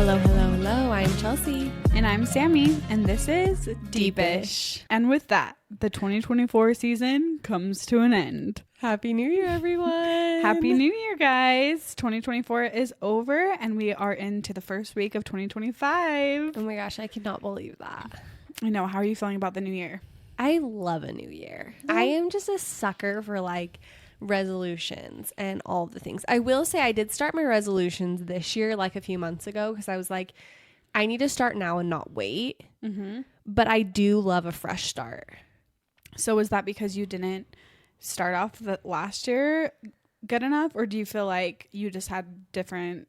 Hello, hello, hello. I'm Chelsea. And I'm Sammy. And this is Deepish. And with that, the 2024 season comes to an end. Happy New Year, everyone. Happy New Year, guys. 2024 is over and we are into the first week of 2025. Oh my gosh, I cannot believe that. I know. How are you feeling about the new year? I love a new year. I am just a sucker for like resolutions and all the things. I will say I did start my resolutions this year like a few months ago because I was like, I need to start now and not wait. Mm-hmm. But I do love a fresh start. So was that because you didn't start off the last year good enough, or do you feel like you just had different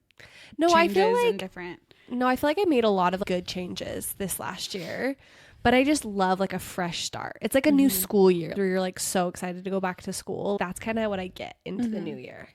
changes I feel like different? No, I feel like I made a lot of good changes this last year. But I just love like a fresh start. It's like a new school year where you're like so excited to go back to school. That's kind of what I get into the new year.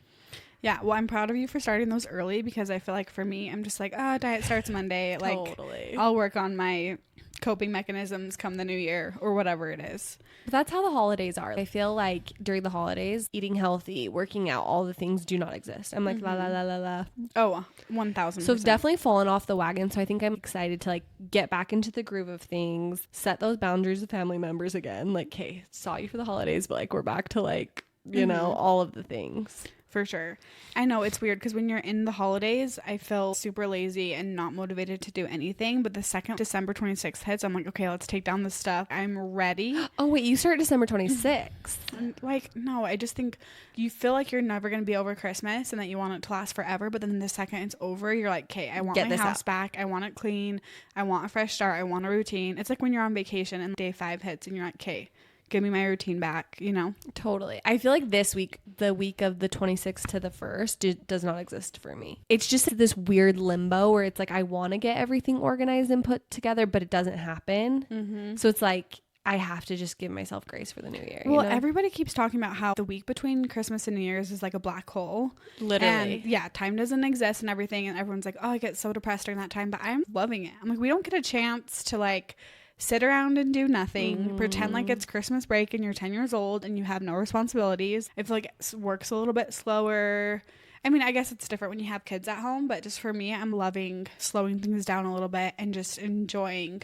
Yeah, well, I'm proud of you for starting those early because I feel like for me, I'm just like, diet starts Monday. Like, Totally. I'll work on my coping mechanisms come the new year or whatever it is. But that's how the holidays are. I feel like during the holidays, eating healthy, working out, all the things do not exist. I'm like, la, la, la, la, la. Oh, 1,000%. So I've definitely fallen off the wagon. So I think I'm excited to like get back into the groove of things, set those boundaries with family members again. Like, hey, saw you for the holidays, but like we're back to like, you know, all of the things. For sure. I know it's weird because when you're in the holidays, I feel super lazy and not motivated to do anything. But the second December 26th hits, I'm like, okay, let's take down this stuff. I'm ready. Oh, wait, you start December 26th. Like, no, I just think you feel like you're never going to be over Christmas and that you want it to last forever. But then the second it's over, you're like, okay, I want my house back. I want it clean. I want a fresh start. I want a routine. It's like when you're on vacation and day 5 hits and you're like, okay, give me my routine back, you know? Totally. I feel like this week, the week of the 26th to the 1st, does not exist for me. It's just this weird limbo where it's like I want to get everything organized and put together, but it doesn't happen. Mm-hmm. So it's like I have to just give myself grace for the new year. Well, you know? everybody keeps talking about how the week between Christmas and New Year's is like a black hole. Literally. And yeah, time doesn't exist and everything. And everyone's like, oh, I get so depressed during that time. But I'm loving it. I'm like, we don't get a chance to like sit around and do nothing, pretend like it's Christmas break and you're 10 years old and you have no responsibilities. I feel like it works a little bit slower. I mean, I guess it's different when you have kids at home, but just for me, I'm loving slowing things down a little bit and just enjoying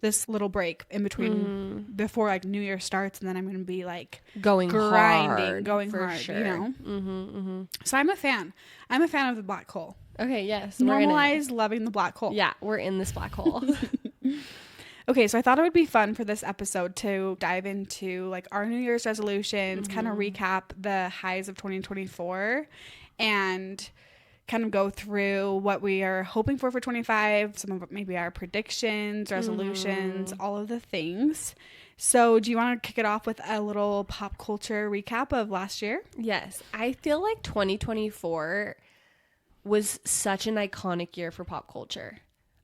this little break in between before like New Year starts, and then I'm going to be like going hard, sure. You know? So I'm a fan. I'm a fan of the black hole. Okay, yes. Normalize loving the black hole. Yeah, we're in this black hole. Okay, so I thought it would be fun for this episode to dive into like our New Year's resolutions, kind of recap the highs of 2024 and kind of go through what we are hoping for 25, some of maybe our predictions, resolutions, all of the things. So do you want to kick it off with a little pop culture recap of last year? Yes, I feel like 2024 was such an iconic year for pop culture.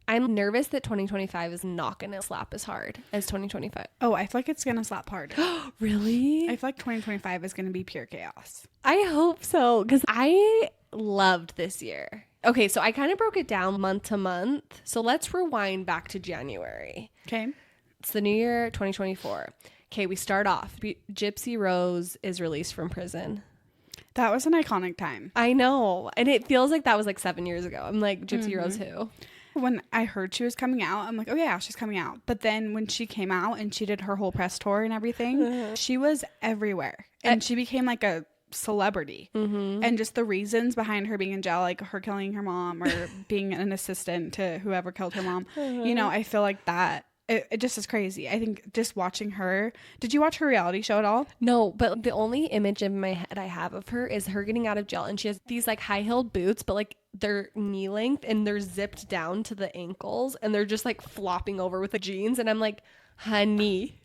I'm nervous that 2025 is not going to slap as hard as 2025. Oh, I feel like it's going to slap hard. Really? I feel like 2025 is going to be pure chaos. I hope so, because I loved this year. Okay, so I kind of broke it down month to month. So let's rewind back to January. Okay. It's the new year, 2024. Okay, we start off. Gypsy Rose is released from prison. That was an iconic time. I know. And it feels like that was like 7 years ago. I'm like, Gypsy Rose who? When I heard she was coming out, I'm like, oh yeah, she's coming out. But then when she came out and she did her whole press tour and everything, she was everywhere. And she became like a celebrity. And just the reasons behind her being in jail, like her killing her mom or being an assistant to whoever killed her mom, you know, I feel like that. It just is crazy. I think just watching her. Did you watch her reality show at all? No, but the only image in my head I have of her is her getting out of jail, and she has these like high-heeled boots, but like they're knee length and they're zipped down to the ankles, and they're just like flopping over with the jeans, and I'm like, honey.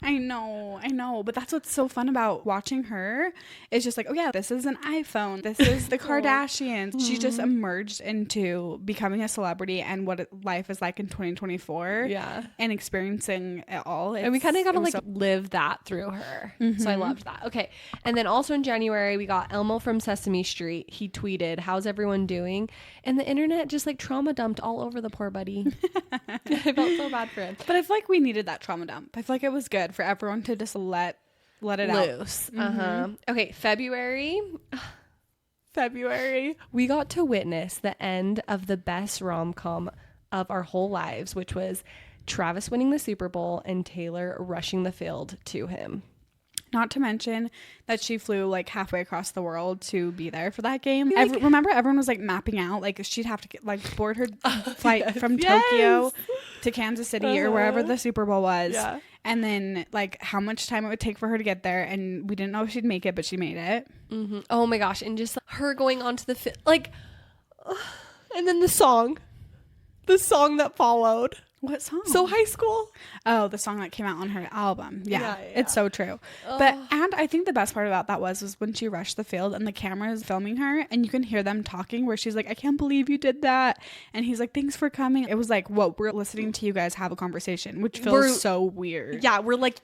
I know. But that's what's so fun about watching her. It's just like, oh yeah, this is an iPhone. This is the Kardashians. She just emerged into becoming a celebrity and what life is like in 2024. Yeah. And experiencing it all. And we kind of got to like live that through her. So I loved that. Okay. And then also in January, we got Elmo from Sesame Street. He tweeted, how's everyone doing? And the internet just like trauma dumped all over the poor buddy. I felt so bad for him. But I feel like we needed that trauma dump. I feel like it was good for everyone to just let it out. Loose. Okay, February. February, we got to witness the end of the best rom-com of our whole lives, which was Travis winning the Super Bowl and Taylor rushing the field to him. Not to mention that she flew like halfway across the world to be there for that game. Remember, everyone was like mapping out like she'd have to get, like board her flight from Tokyo to Kansas City or wherever the Super Bowl was. Yeah. And then like how much time it would take for her to get there. And we didn't know if she'd make it, but she made it. Mm-hmm. Oh my gosh. And just her going onto the field, like, and then the song that followed. What song? So High School. Oh, the song that came out on her album. Yeah. It's so true. But and I think the best part about that was when she rushed the field and the camera is filming her and you can hear them talking where she's like, I can't believe you did that. And he's like, thanks for coming. It was like, whoa, we're listening to you guys have a conversation, which feels so weird. Yeah, we're like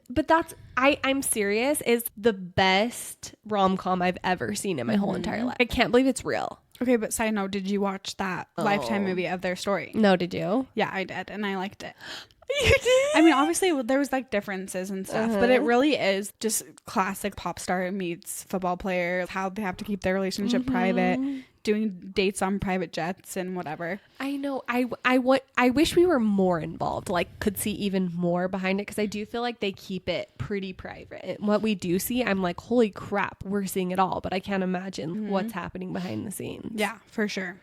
but that's, I'm serious, is the best rom-com I've ever seen in my whole entire life. I can't believe it's real. Okay, but side note, did you watch that Lifetime movie of their story? No, did you? Yeah, I did, and I liked it. You did? I mean, obviously, there was like differences and stuff, but it really is just classic pop star meets football player, how they have to keep their relationship private, doing dates on private jets and whatever. I know. I wish we were more involved, like could see even more behind it, because I do feel like they keep it pretty private. And what we do see, I'm like, holy crap, we're seeing it all, but I can't imagine what's happening behind the scenes. Yeah, for sure.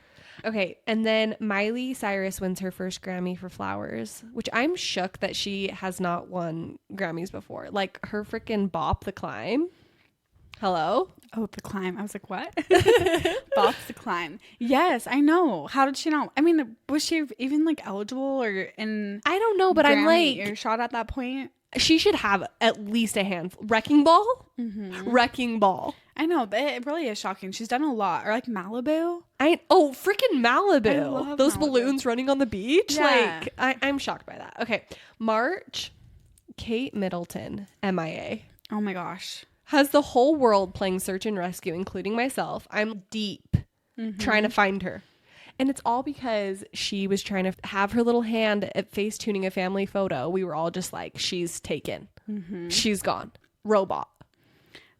Okay, and then Miley Cyrus wins her first Grammy for Flowers, which I'm shook that she has not won Grammys before. Like her freaking bop, The Climb. Hello? Oh, The Climb. I was like, what? Bop, The Climb. Yes, I know. How did she not? I mean, was she even like eligible or in? I don't know, but Grammy I'm like, or shot at that point. She should have at least a handful. Wrecking Ball? Wrecking Ball. I know, but it really is shocking. She's done a lot. Or like Malibu. Freaking Malibu. Those Malibu. Balloons running on the beach. Yeah. Like, I'm shocked by that. Okay. March, Kate Middleton, MIA. Oh my gosh. Has the whole world playing search and rescue, including myself. I'm deep trying to find her. And it's all because she was trying to have her little hand at face tuning a family photo. We were all just like, she's taken. She's gone. Robot.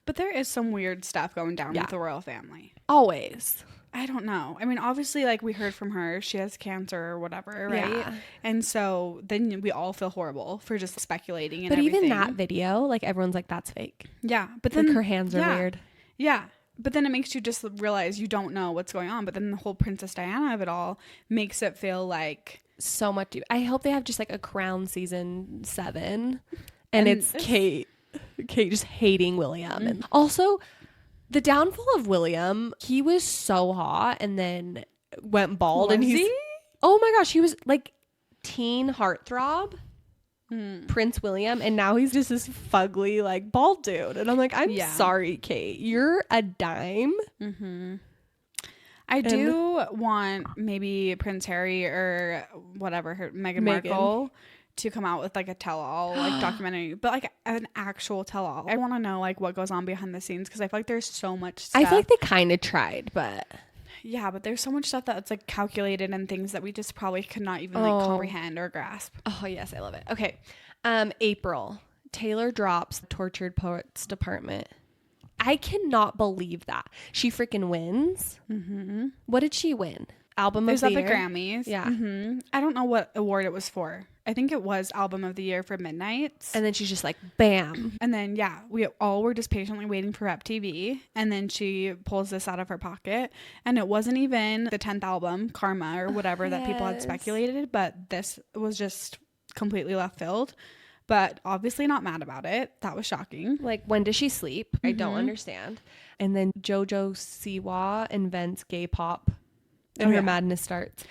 But there is some weird stuff going down with the royal family. Always. I don't know. I mean, obviously, like we heard from her, she has cancer or whatever, right? Yeah. And so then we all feel horrible for just speculating and But everything. even that video, like everyone's like, that's fake. Yeah. But Like then her hands are weird. Yeah. But then it makes you just realize you don't know what's going on. But then the whole Princess Diana of it all makes it feel like so much. I hope they have just like a Crown season 7 and it's Kate just hating William. And also the downfall of William, he was so hot and then went bald. And he's, oh my gosh, he was like teen heartthrob. Prince William, and now he's just this fugly like bald dude, and I'm like, I'm sorry, Kate, you're a dime. I do want maybe Prince Harry or whatever, Meghan Markle to come out with like a tell-all like documentary, but like an actual tell-all. I want to know like what goes on behind the scenes, because I feel like there's so much stuff. I feel like they kind of tried, but yeah, but there's so much stuff that's like calculated and things that we just probably could not even like comprehend or grasp. Oh yes, I love it. Okay. April, Taylor drops Tortured Poets Department. I cannot believe that. She freaking wins. What did she win? Album of the Year? It was at the Grammys. Yeah. I don't know what award it was for. I think it was Album of the Year for Midnights. And then she's just like, bam. And then, yeah, we all were just patiently waiting for Rep TV. And then she pulls this out of her pocket. And it wasn't even the 10th album, Karma, or whatever that people had speculated. But this was just completely left field. But obviously not mad about it. That was shocking. Like, when does she sleep? I don't understand. And then JoJo Siwa invents gay pop. And her madness starts.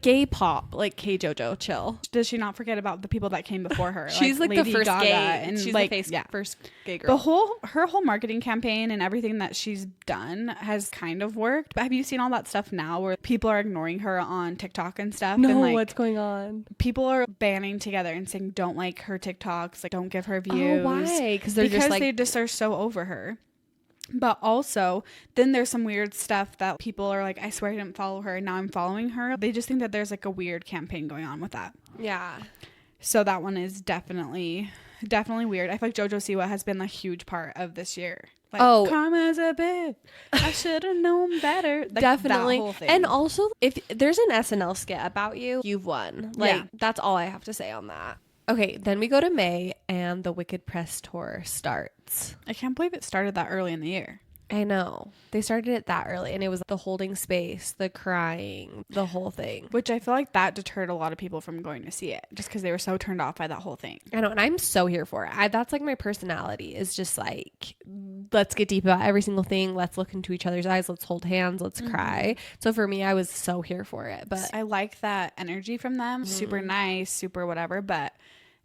Gay pop, like K-JoJo, chill. Does she not forget about the people that came before her? She's like the first Gaga gay, and she's like, the first gay girl. Her whole marketing campaign and everything that she's done has kind of worked. But have you seen all that stuff now where people are ignoring her on TikTok and stuff? No, and like, what's going on? People are banding together and saying don't like her TikToks, like don't give her views. Oh, why? Because they just are so over her. But also, then there's some weird stuff that people are like, I swear I didn't follow her, and now I'm following her. They just think that there's like a weird campaign going on with that. Yeah. So that one is definitely definitely weird. I feel like JoJo Siwa has been a huge part of this year. Like, Oh. karma's a bitch. I should have known better. Like, Definitely. that whole thing. And also, if there's an SNL skit about you, you've won. Like, Yeah. that's all I have to say on that. Okay, then we go to May and the Wicked Press Tour starts. I can't believe it started that early in the year. I know. They started it that early, and it was the holding space, the crying, the whole thing. Which I feel like that deterred a lot of people from going to see it just because they were so turned off by that whole thing. I know, and I'm so here for it. That's like my personality, is just like, let's get deep about every single thing. Let's look into each other's eyes. Let's hold hands. Let's cry. So for me, I was so here for it. But I like that energy from them. Super nice, super whatever, but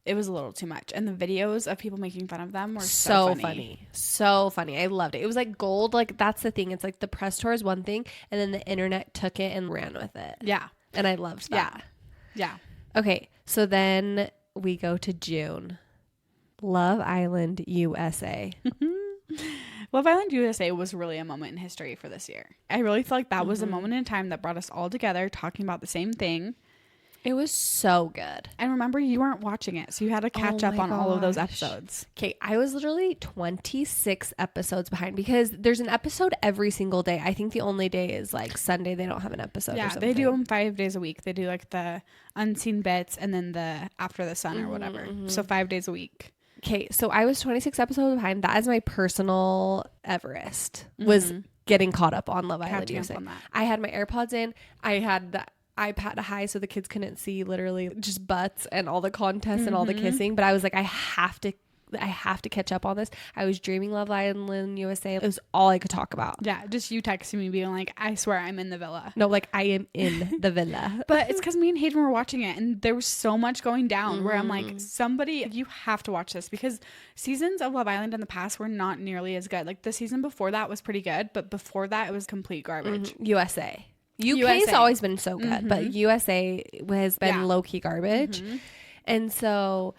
it was a little too much. And the videos of people making fun of them were so funny. So funny. I loved it. It was like gold. Like, that's the thing. It's like the press tour is one thing, and then the internet took it and ran with it. Yeah. And I loved that. Yeah. Okay. So then we go to June. Love Island, USA. Love Island USA was really a moment in history for this year. I really feel like that was a moment in time that brought us all together talking about the same thing. It was so good. And remember, you weren't watching it, so you had to catch up on all of those gosh. episodes. Okay, I was literally 26 episodes behind because there's an episode every single day. I think the only day is like Sunday. They don't have an episode. Yeah, or something. they do them 5 days a week. They do like the unseen bits and then the after the sun or whatever. So 5 days a week. Okay, so I was 26 episodes behind. That is my personal Everest, was getting caught up on Love Island Catching up USA. on that. I had my AirPods in. I had the iPad high so the kids couldn't see literally just butts and all the contests and all the kissing. But I was like, I have to catch up on this. I was dreaming Love Island USA. It was all I could talk about. Yeah, just you texting me being like, I swear I'm in the villa. No, like, I am in the villa. But it's because me and Hayden were watching it and there was so much going down where I'm like, somebody, you have to watch this, because seasons of Love Island in the past were not nearly as good. Like the season before that was pretty good, but before that it was complete garbage. USA. UK's always been so good, but USA has been low-key garbage. And so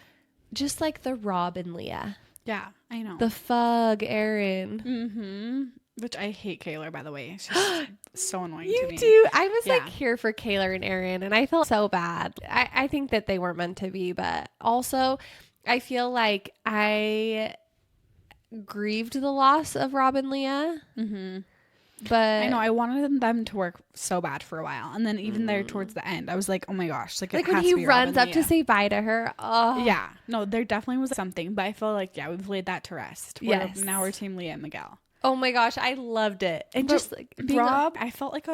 just like the Rob and Leah. Yeah, I know. The Fug Aaron. Which I hate Kayla, by the way. She's so annoying to me. You do. I was like here for Kayla and Aaron, and I felt so bad. I think that they weren't meant to be, but also I feel like I grieved the loss of Rob and Leah. But I know I wanted them to work so bad for a while, and then even there towards the end, I was like, "Oh my gosh!" Like it when has he to be runs Rob and up to Leah. say bye to her. Oh, Yeah, no, there definitely was something, but I feel like we've laid that to rest. Yes. Now we're Team Leah and Miguel. Oh my gosh, I loved it, and But just like being Rob, I felt like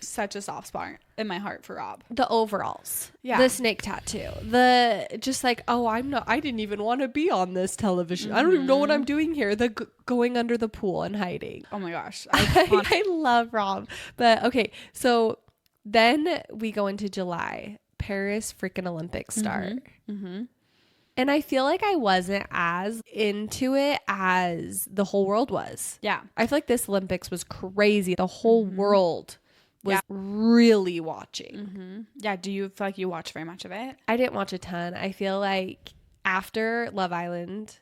such a soft spot in my heart for Rob. the overalls, Yeah. the snake tattoo, the just like, oh, I didn't even want to be on this television. I don't even know what I'm doing here. The going under the pool and hiding. Oh my gosh, I love Rob. But okay, so then we go into July. Paris freaking Olympics start. And I feel like I wasn't as into it as the whole world was. yeah. I feel like this Olympics was crazy. The whole world was really watching. Yeah, do you feel like you watched very much of it? I didn't watch a ton. I feel like after Love Island,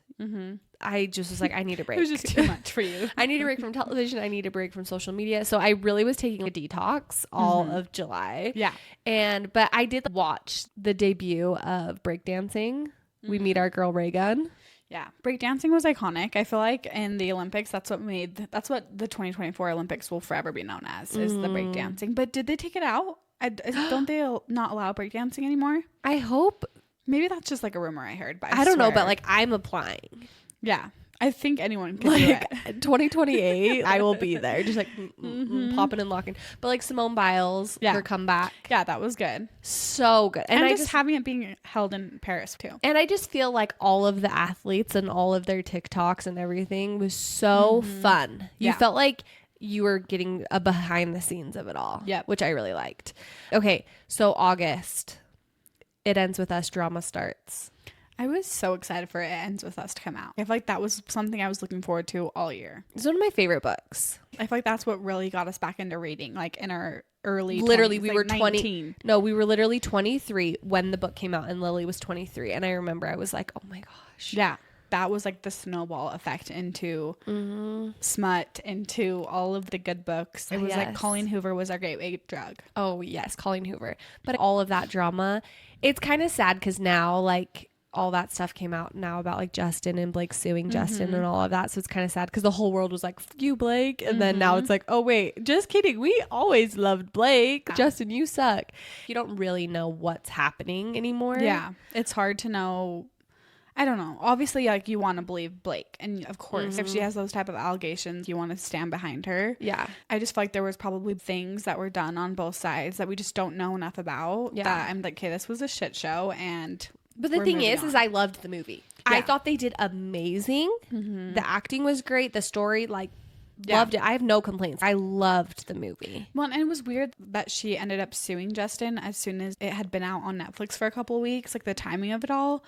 I just was like, I need a break. It was just too much for you. I need a break from television. I need a break from social media. So I really was taking a detox all of July. Yeah. But I did watch the debut of breakdancing. We meet our girl Ray Gun. Yeah, breakdancing was iconic. I feel like in the Olympics, that's what the 2024 Olympics will forever be known as, is the breakdancing. But did they take it out? Don't they not allow breakdancing anymore? I hope. Maybe that's just like a rumor I heard. But I don't know, swear. but like I'm applying. Yeah, I think anyone can do Like it. 2028, I will be there, just like popping and locking. But like Simone Biles, her comeback, Yeah, that was good. so good. And I just having it being held in Paris too. And I just feel like all of the athletes and all of their TikToks and everything was so fun. You felt like you were getting a behind the scenes of it all. Yep. Which I really liked. Okay, so August, It Ends With Us drama starts. I was so excited for It Ends With Us to come out. I feel like that was something I was looking forward to all year. It's one of my favorite books. I feel like that's what really got us back into reading, like in our early Literally, 20s, we like were 20. 19. No, we were literally 23 when the book came out, and Lily was 23. And I remember I was like, oh my gosh. Yeah, that was like the snowball effect into smut, into all of the good books. It was like Yes. Colleen Hoover was our gateway drug. Oh yes, Colleen Hoover. But all of that drama, it's kind of sad because now like all that stuff came out now about like Justin and Blake suing Justin and all of that. So it's kind of sad because the whole world was like, "Fuck you, Blake." And then now it's like, oh, wait, just kidding. We always loved Blake. Justin, you suck. You don't really know what's happening anymore. Yeah. It's hard to know. I don't know. Obviously, like, you want to believe Blake. And of course, if she has those type of allegations, you want to stand behind her. Yeah. I just feel like there was probably things that were done on both sides that we just don't know enough about. Yeah. That I'm like, okay, this was a shit show. But the thing is I loved the movie. Yeah. I thought they did amazing. The acting was great. The story, like, loved it. I have no complaints. I loved the movie. Well, and it was weird that she ended up suing Justin as soon as it had been out on Netflix for a couple of weeks. Like, the timing of it all,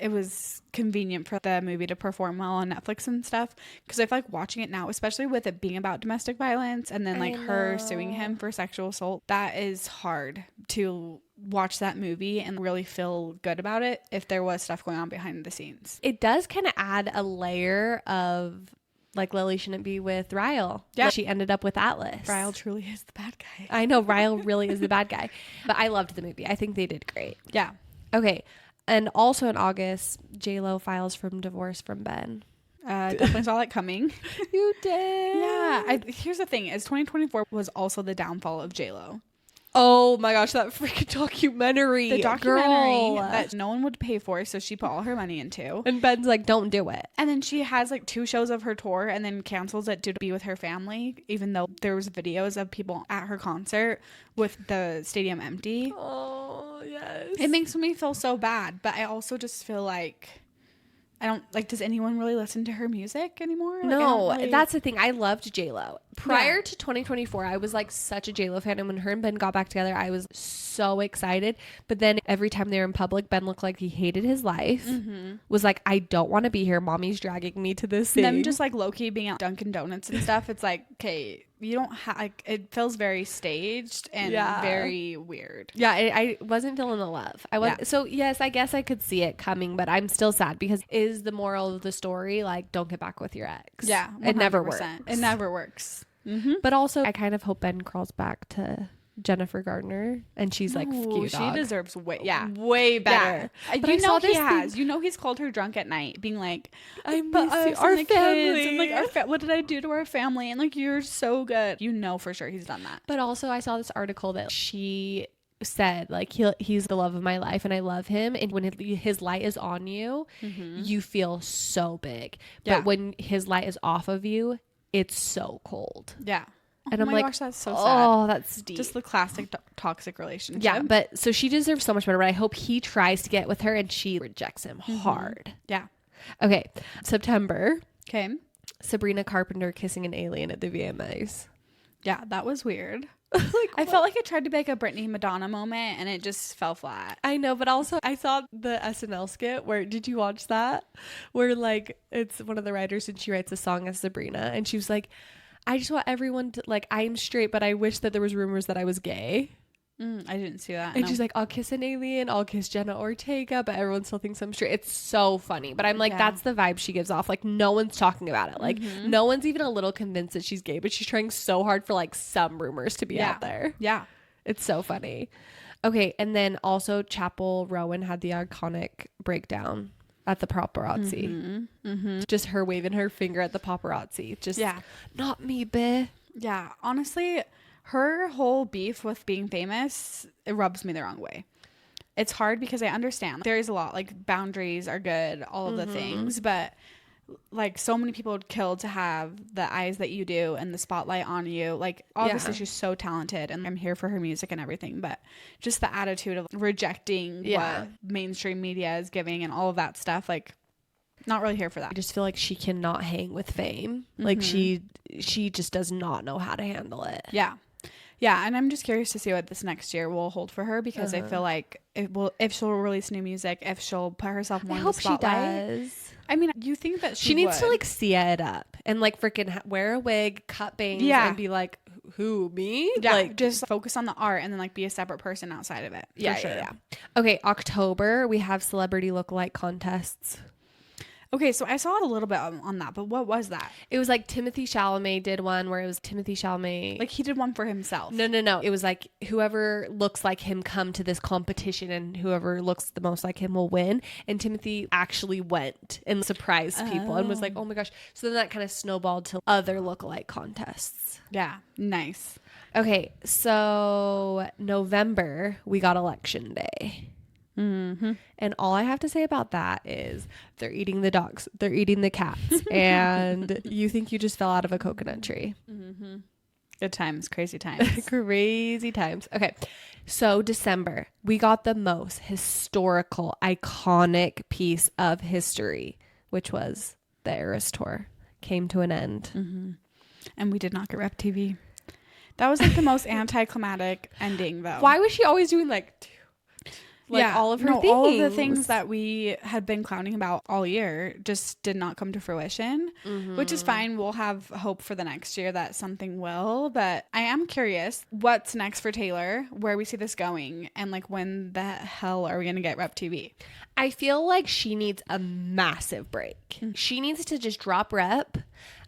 it was convenient for the movie to perform well on Netflix and stuff. Because I feel like watching it now, especially with it being about domestic violence and then like her suing him for sexual assault, that is hard to watch that movie and really feel good about it if there was stuff going on behind the scenes. It does kind of add a layer of, like, Lily shouldn't be with Ryle. Yeah. She ended up with Atlas. Ryle truly is the bad guy. I know, Ryle really is the bad guy. But I loved the movie. I think they did great. Yeah. Okay. And also in August, J-Lo files from divorce from Ben. Definitely saw that coming. You did? Yeah. Here's the thing is 2024 was also the downfall of J-Lo. Oh my gosh, that freaking documentary. The documentary Girl. that no one would pay for, so she put all her money into. And Ben's like, don't do it. And then she has like 2 shows of her tour and then cancels it to be with her family, even though there was videos of people at her concert with the stadium empty. Oh, yes. It makes me feel so bad, but I also just feel like I don't like, does anyone really listen to her music anymore? Like, No, that's the thing. I loved J-Lo. Prior to 2024, I was like such a J-Lo fan. And when her and Ben got back together, I was so excited. But then every time they were in public, Ben looked like he hated his life. Was like, I don't want to be here. Mommy's dragging me to this thing. Them just like low-key being at Dunkin' Donuts and stuff. It's like, okay, you don't have, like, it feels very staged and very weird. Yeah, I wasn't feeling the love. I was So yes, I guess I could see it coming, but I'm still sad because is the moral of the story like, don't get back with your ex? Yeah, 100%. It never works. It never works. But also, I kind of hope Ben crawls back to Jennifer Gardner and she's like, Ooh, she she deserves way better. Yeah. But You know he this has. thing- You know he's called her drunk at night, being like, I "But miss us you, and our the family. kids, and like what did I do to our family?" And like, you're so good. You know for sure he's done that. But also, I saw this article that she said like he's the love of my life and I love him, and when his light is on you, you feel so big. But when his light is off of you, it's so cold. Yeah. And Oh I'm my like, gosh, that's so sad. oh, that's deep. Just the classic toxic relationship. Yeah, but so she deserves so much better. But I hope he tries to get with her and she rejects him hard. Yeah. Okay, September, Okay. Sabrina Carpenter kissing an alien at the VMAs. Yeah, that was weird. Like, I felt like it tried to be like a Britney Madonna moment and it just fell flat. I know, but also I saw the SNL skit where, did you watch that? Where like it's one of the writers and she writes a song as Sabrina and she was like, I just want everyone to, like, I'm straight, but I wish that there was rumors that I was gay. I didn't see that. And no. she's like, I'll kiss an alien, I'll kiss Jenna Ortega, but everyone still thinks I'm straight. It's so funny. But I'm like, that's the vibe she gives off. Like, no one's talking about it. Like, no one's even a little convinced that she's gay, but she's trying so hard for like some rumors to be out there. Yeah. It's so funny. Okay. And then also Chapel Rowan had the iconic breakdown at the paparazzi. Just her waving her finger at the paparazzi. Just, not me, bae. Yeah. Honestly, her whole beef with being famous, it rubs me the wrong way. It's hard because I understand there is a lot, like, boundaries are good, all of the things, but like so many people would kill to have the eyes that you do and the spotlight on you. Like, obviously she's so talented and I'm here for her music and everything, but just the attitude of rejecting what mainstream media is giving and all of that stuff, like, not really here for that. I just feel like she cannot hang with fame. Like she just does not know how to handle it. Yeah. Yeah, and I'm just curious to see what this next year will hold for her because I feel like it will, if she'll release new music, if she'll put herself more in the spotlight. I hope she does. I mean, you think that she needs to like Sia it up and like freaking wear a wig, cut bangs, and be like, who, me? Yeah, like, just focus on the art and then like be a separate person outside of it. For sure. Yeah. Okay, October we have celebrity lookalike contests. Okay, so I saw it a little bit on that, but what was that? It was like Timothy Chalamet did one where it was Timothy Chalamet. Like he did one for himself. No. It was like whoever looks like him come to this competition and whoever looks the most like him will win. And Timothy actually went and surprised people and was like, oh my gosh. So then that kind of snowballed to other lookalike contests. Yeah, nice. Okay, so November, we got election day. Mm-hmm. And all I have to say about that is they're eating the dogs, they're eating the cats, and you think you just fell out of a coconut tree. Mm-hmm. Good times, crazy times. Crazy times. Okay, so December, we got the most historical, iconic piece of history, which was the Eras Tour came to an end. Mm-hmm. And we did not get Rep TV. That was like the most anticlimactic ending, though. Why was she always doing like all of her things? All of the things that we had been clowning about all year just did not come to fruition, which is fine. We'll have hope for the next year that something will, but I am curious what's next for Taylor, where we see this going, and like when the hell are we going to get Rep TV? I feel like she needs a massive break. She needs to just drop Rep.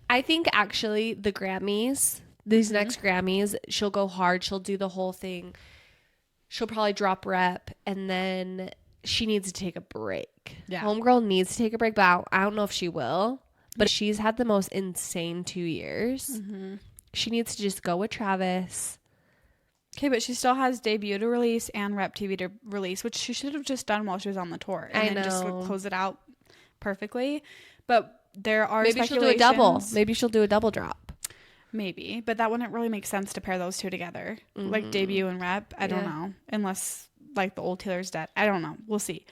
I think actually the Grammys, these next Grammys, she'll go hard. She'll do the whole thing. She'll probably drop Rep, and then she needs to take a break. Yeah. Homegirl needs to take a break, but I don't know if she will. But she's had the most insane 2 years. She needs to just go with Travis. Okay, but she still has debut to release and Rep TV to release, which she should have just done while she was on the tour. And then just like, close it out perfectly. But there are Maybe she'll do a double. Maybe she'll do a double drop. Maybe, but that wouldn't really make sense to pair those two together. Like debut and Rep. I don't know. Unless like the old Taylor's dead. I don't know. We'll see.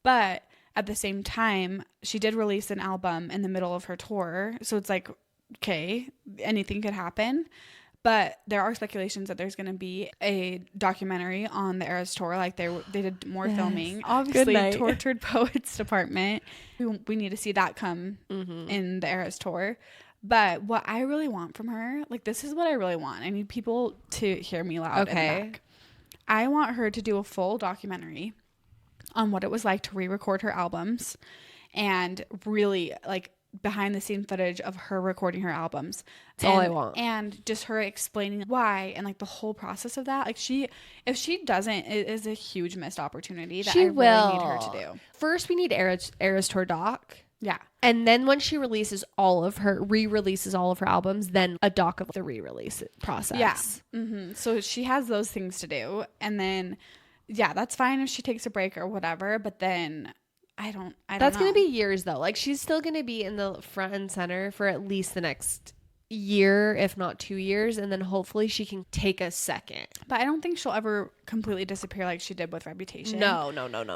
But at the same time, she did release an album in the middle of her tour. So it's like, okay, anything could happen. But there are speculations that there's going to be a documentary on the Eras Tour. Like they did more filming. Obviously, Tortured Poets Department. We need to see that come in the Eras Tour. But what I really want from her, like this is what I really want. I need people to hear me loud. Okay. I want her to do a full documentary on what it was like to re-record her albums and really like behind the scene footage of her recording her albums. That's all I want. And just her explaining why and like the whole process of that. Like if she doesn't, it is a huge missed opportunity that I really need her to do. First, we need Eras Tour doc. Yeah. And then when she re-releases all of her albums, then a doc of the re-release process. Yeah. So she has those things to do. And then, yeah, that's fine if she takes a break or whatever. But then I don't That's know. going to be years though. Like she's still going to be in the front and center for at least the next year, if not 2 years. And then hopefully she can take a second. But I don't think she'll ever completely disappear like she did with Reputation. No.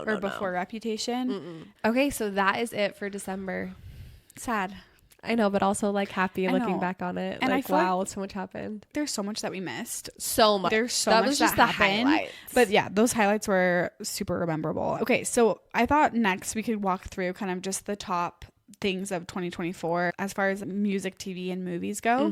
Or before Reputation. Okay, so that is it for December. Sad. I know, but also like happy looking back on it. And like, wow, so much happened. There's so much that we missed. So much. There's so that much was just that the happened. highlights. But yeah, those highlights were super memorable. Okay, so I thought next we could walk through kind of just the top things of 2024 as far as music, TV, and movies go.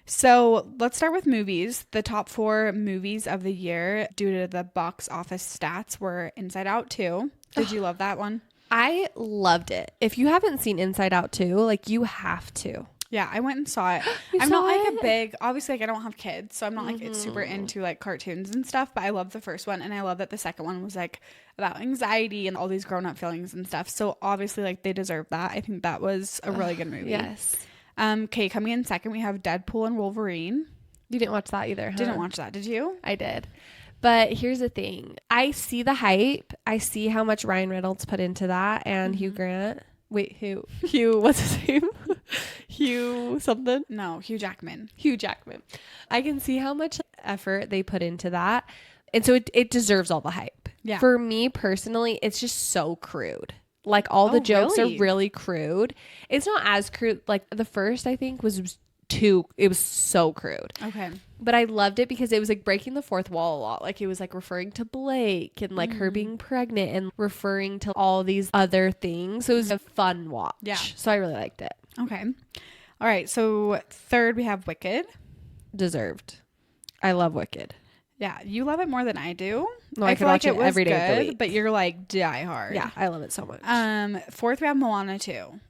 So let's start with movies. The top 4 movies of the year due to the box office stats were Inside Out 2. Did you love that one? I loved it. If you haven't seen Inside Out 2, like you have to. Yeah, I went and saw it. I'm not like a big, obviously like I don't have kids, so I'm not like it's super into like cartoons and stuff, but I love the first one and I love that the second one was like about anxiety and all these grown-up feelings and stuff. So obviously like they deserve that. I think that was a really good movie. Yes. Okay, coming in second we have Deadpool and Wolverine. You didn't watch that either, huh? Didn't watch that. Did you? I did. But here's the thing. I see the hype. I see how much Ryan Reynolds put into that and Hugh Grant. Wait, Hugh, what's his name? Hugh something? No, Hugh Jackman. Hugh Jackman. I can see how much effort they put into that. And so it deserves all the hype. Yeah. For me personally, it's just so crude. Like all the jokes are really crude. It's not as crude. Like the first, I think, was it was so crude. Okay. But I loved it because it was like breaking the fourth wall a lot. Like it was like referring to Blake and like her being pregnant and referring to all these other things. So it was a fun watch. Yeah. So I really liked it. Okay. All right. So third we have Wicked. Deserved. I love Wicked. Yeah, you love it more than I do. No, I could watch it every day of the week. But you're like die hard. Yeah, I love it so much. Fourth we have Moana 2.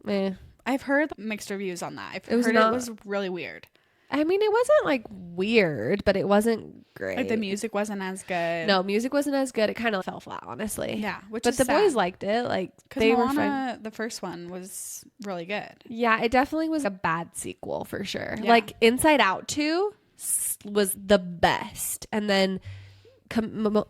I've heard mixed reviews on that. I've heard it was really weird. I mean, it wasn't like weird, but it wasn't great. Like the music wasn't as good. No, music wasn't as good. It kind of fell flat, honestly. Yeah, but the boys liked it. Like they Moana, were fine. The first one was really good. Yeah, it definitely was a bad sequel for sure. Yeah. Like Inside Out 2 was the best, and then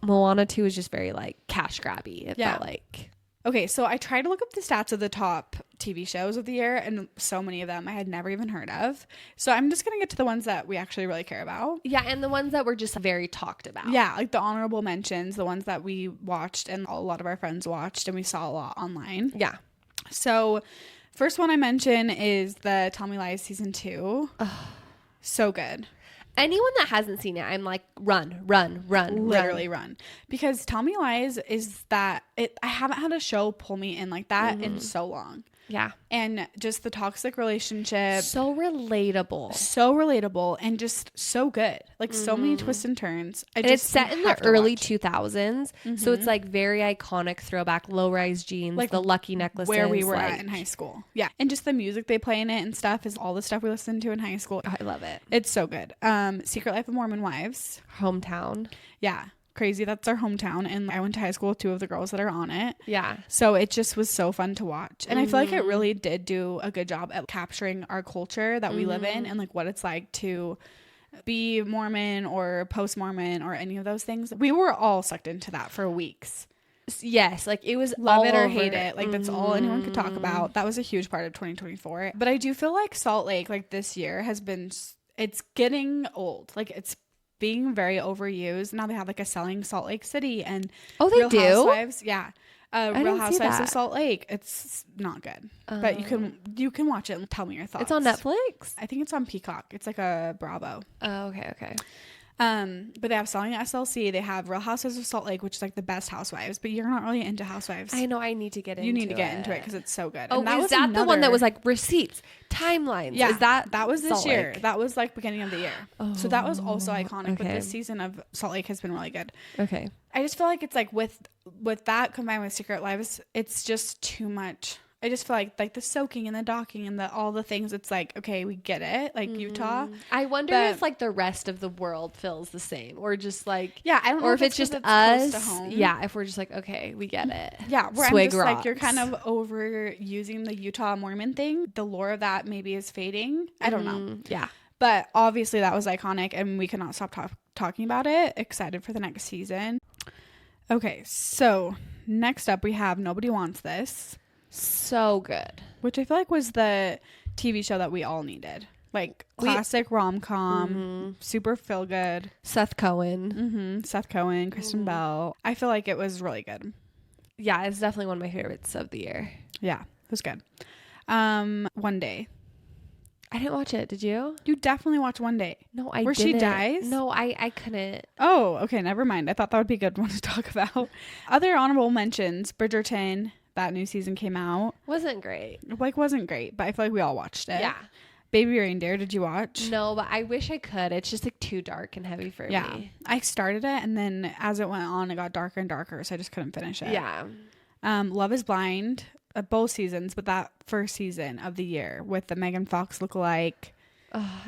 Moana 2 was just very like cash grabby. It felt like. Okay, so I tried to look up the stats of the top TV shows of the year, and so many of them I had never even heard of. So I'm just going to get to the ones that we actually really care about. Yeah, and the ones that were just very talked about. Yeah, like the honorable mentions, the ones that we watched and a lot of our friends watched and we saw a lot online. Yeah. So first one I mention is the Tell Me Lies season 2. So good. Anyone that hasn't seen it, I'm like, run. Literally run. Because Tell Me Lies is that I haven't had a show pull me in like that in so long. Yeah. And just the toxic relationship. So relatable. So relatable and just so good. Like so many twists and turns. And it's set in the early 2000s. So it's like very iconic throwback, low-rise jeans, like the lucky necklaces. Where we were at in high school. Yeah. And just the music they play in it and stuff is all the stuff we listened to in high school. Oh, I love it. It's so good. Secret Life of Mormon Wives. Hometown. Yeah. Crazy. That's our hometown. And I went to high school with 2 of the girls that are on it. Yeah. So it just was so fun to watch. And I feel like it really did do a good job at capturing our culture that we live in and like what it's like to be Mormon or post-Mormon or any of those things. We were all sucked into that for weeks. Yes, like it was love it or hate it. Like that's all anyone could talk about. That was a huge part of 2024. But I do feel like Salt Lake, like this year has been, it's getting old. Like it's being very overused. Now they have like a Selling Salt Lake City and Real Housewives. Yeah. Real Housewives of Salt Lake. It's not good. But you can watch it and tell me your thoughts. It's on Netflix? I think it's on Peacock. It's like a Bravo. Oh, okay. But they have Selling SLC. They have Real Housewives of Salt Lake, which is like the best housewives, but you're not really into housewives. I know. I need to get into it. You need to get into it because it's so good. Oh, is that the one that was like receipts, timelines? Yeah. Is that was this Salt year. Lake? That was like beginning of the year. Oh, so that was also iconic. Okay. But this season of Salt Lake has been really good. Okay. I just feel like it's like with that combined with Secret Lives, it's just too much. I just feel like the soaking and the docking and all the things. It's like, okay, we get it. Like Utah. I wonder if like the rest of the world feels the same or just like, yeah, I don't know. Or if it's just us. Close to home. Yeah. If we're just like, okay, we get it. Yeah. Where I'm just like, you're kind of overusing the Utah Mormon thing. The lore of that maybe is fading. I don't know. Yeah. But obviously that was iconic and we cannot stop talking about it. Excited for the next season. Okay. So next up we have Nobody Wants This. So good. Which I feel like was the TV show that we all needed. Like classic rom-com, super feel good. Seth Cohen, Kristen Bell. I feel like it was really good. Yeah, it's definitely one of my favorites of the year. Yeah, it was good. One Day. I didn't watch it. Did you? You definitely watched One Day. No, I didn't. Where she dies? No, I couldn't. Oh, okay. Never mind. I thought that would be a good one to talk about. Other honorable mentions. Bridgerton. That new season came out. Wasn't great. Wasn't great, but I feel like we all watched it. Yeah. Baby Reindeer, did you watch? No, but I wish I could. It's just like too dark and heavy for me. I started it and then as it went on, it got darker and darker, so I just couldn't finish it. Yeah. Love is Blind, both seasons, but that first season of the year with the Megan Fox lookalike.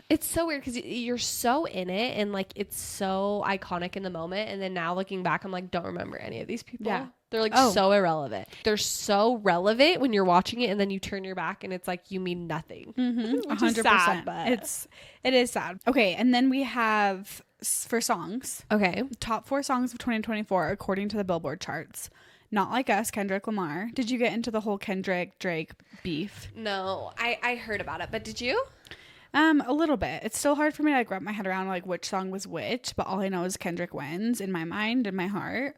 It's so weird because you're so in it and like it's so iconic in the moment, and then now looking back, I'm like, don't remember any of these people. Yeah. They're like so irrelevant. They're so relevant when you're watching it, and then you turn your back, and it's like you mean nothing. 100%. Sad, but it is sad. Okay, and then we have for songs. Okay, top 4 songs of 2024 according to the Billboard charts. Not Like Us, Kendrick Lamar. Did you get into the whole Kendrick Drake beef? No, I heard about it, but did you? A little bit. It's still hard for me to like wrap my head around like which song was which, but all I know is Kendrick wins in my mind and my heart.